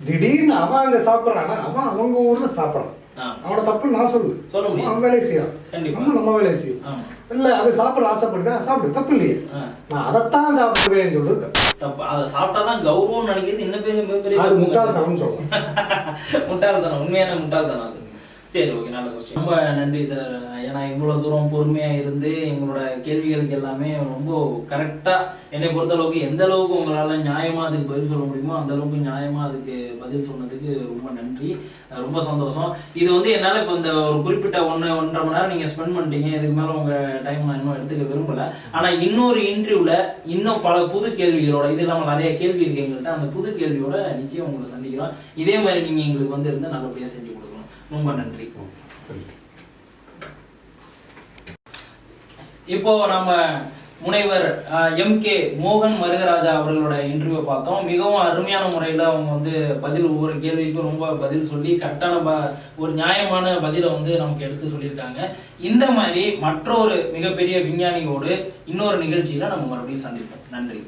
திடீர்னு அவன் அங்க சாப்பிட்றான்னா அவன் அவங்க ஊர்ல சாப்பிட்றான். அவனோட தப்பு நான் சொல்ல அவன் வேலையை செய்யறான், நம்ம வேலையை செய்யும். இல்ல அது சாப்பிட ஆசைப்படுதா, சாப்பிடு, தப்பு இல்லையே. நான் அதைத்தான் சாப்பிடுவேன்னு சொல்றது தப்பு. அதை சாப்பிட்டாதான் கௌரவம் நினைக்கிறது இன்னும் அது முட்டாள்தனம் சொல்லுவோம். முட்டாள்தனம், உண்மையான முட்டாள்தனம் அது. சரி, ஓகே, நல்ல கொஸ்டின். ரொம்ப நன்றி சார். ஏன்னா இவ்வளோ தூரம் பொறுமையாக இருந்து எங்களோட கேள்விகளுக்கு எல்லாமே ரொம்ப கரெக்டாக என்னை பொறுத்தளவுக்கு எந்த அளவுக்கு உங்களால் நியாயமாக அதுக்கு பதில் சொல்ல முடியுமோ அந்த அளவுக்கு நியாயமாக அதுக்கு பதில் சொன்னதுக்கு ரொம்ப நன்றி, ரொம்ப சந்தோஷம். இது என்னால் இப்போ இந்த ஒரு குறிப்பிட்ட 1-1.5 மணி நேரம் நீங்கள் ஸ்பெண்ட் பண்ணிட்டீங்க. இதுக்கு மேலே உங்கள் டைம் நான் இன்னும் எடுத்துக்க விரும்பலை. ஆனால் இன்னொரு இன்டர்வியூவில் இன்னும் பல புது கேள்விகளோட, இது இல்லாமல் நிறைய கேள்வி இருக்கு எங்கள்கிட்ட, அந்த புது கேள்வியோட நிச்சயம் உங்களை சந்திக்கிறோம். இதே மாதிரி நீங்கள் எங்களுக்கு இருந்து நல்லபடியாக செஞ்சு கொடுக்கணும். ரொம்ப நன்றி. இப்போ நம்ம முனைவர் MK மோகன் மருகராஜா அவர்களோட இன்டர்வியூ பார்த்தோம். மிகவும் அருமையான முறையில் அவங்க பதில், ஒவ்வொரு கேள்விக்கும் ரொம்ப பதில் சொல்லி கரெக்டான ஒரு நியாயமான பதிலை நமக்கு எடுத்து சொல்லியிருக்காங்க. இந்த மாதிரி மற்றொரு மிகப்பெரிய விஞ்ஞானியோடு இன்னொரு நிகழ்ச்சியில நம்ம மறுபடியும் சந்திப்போம். நன்றி.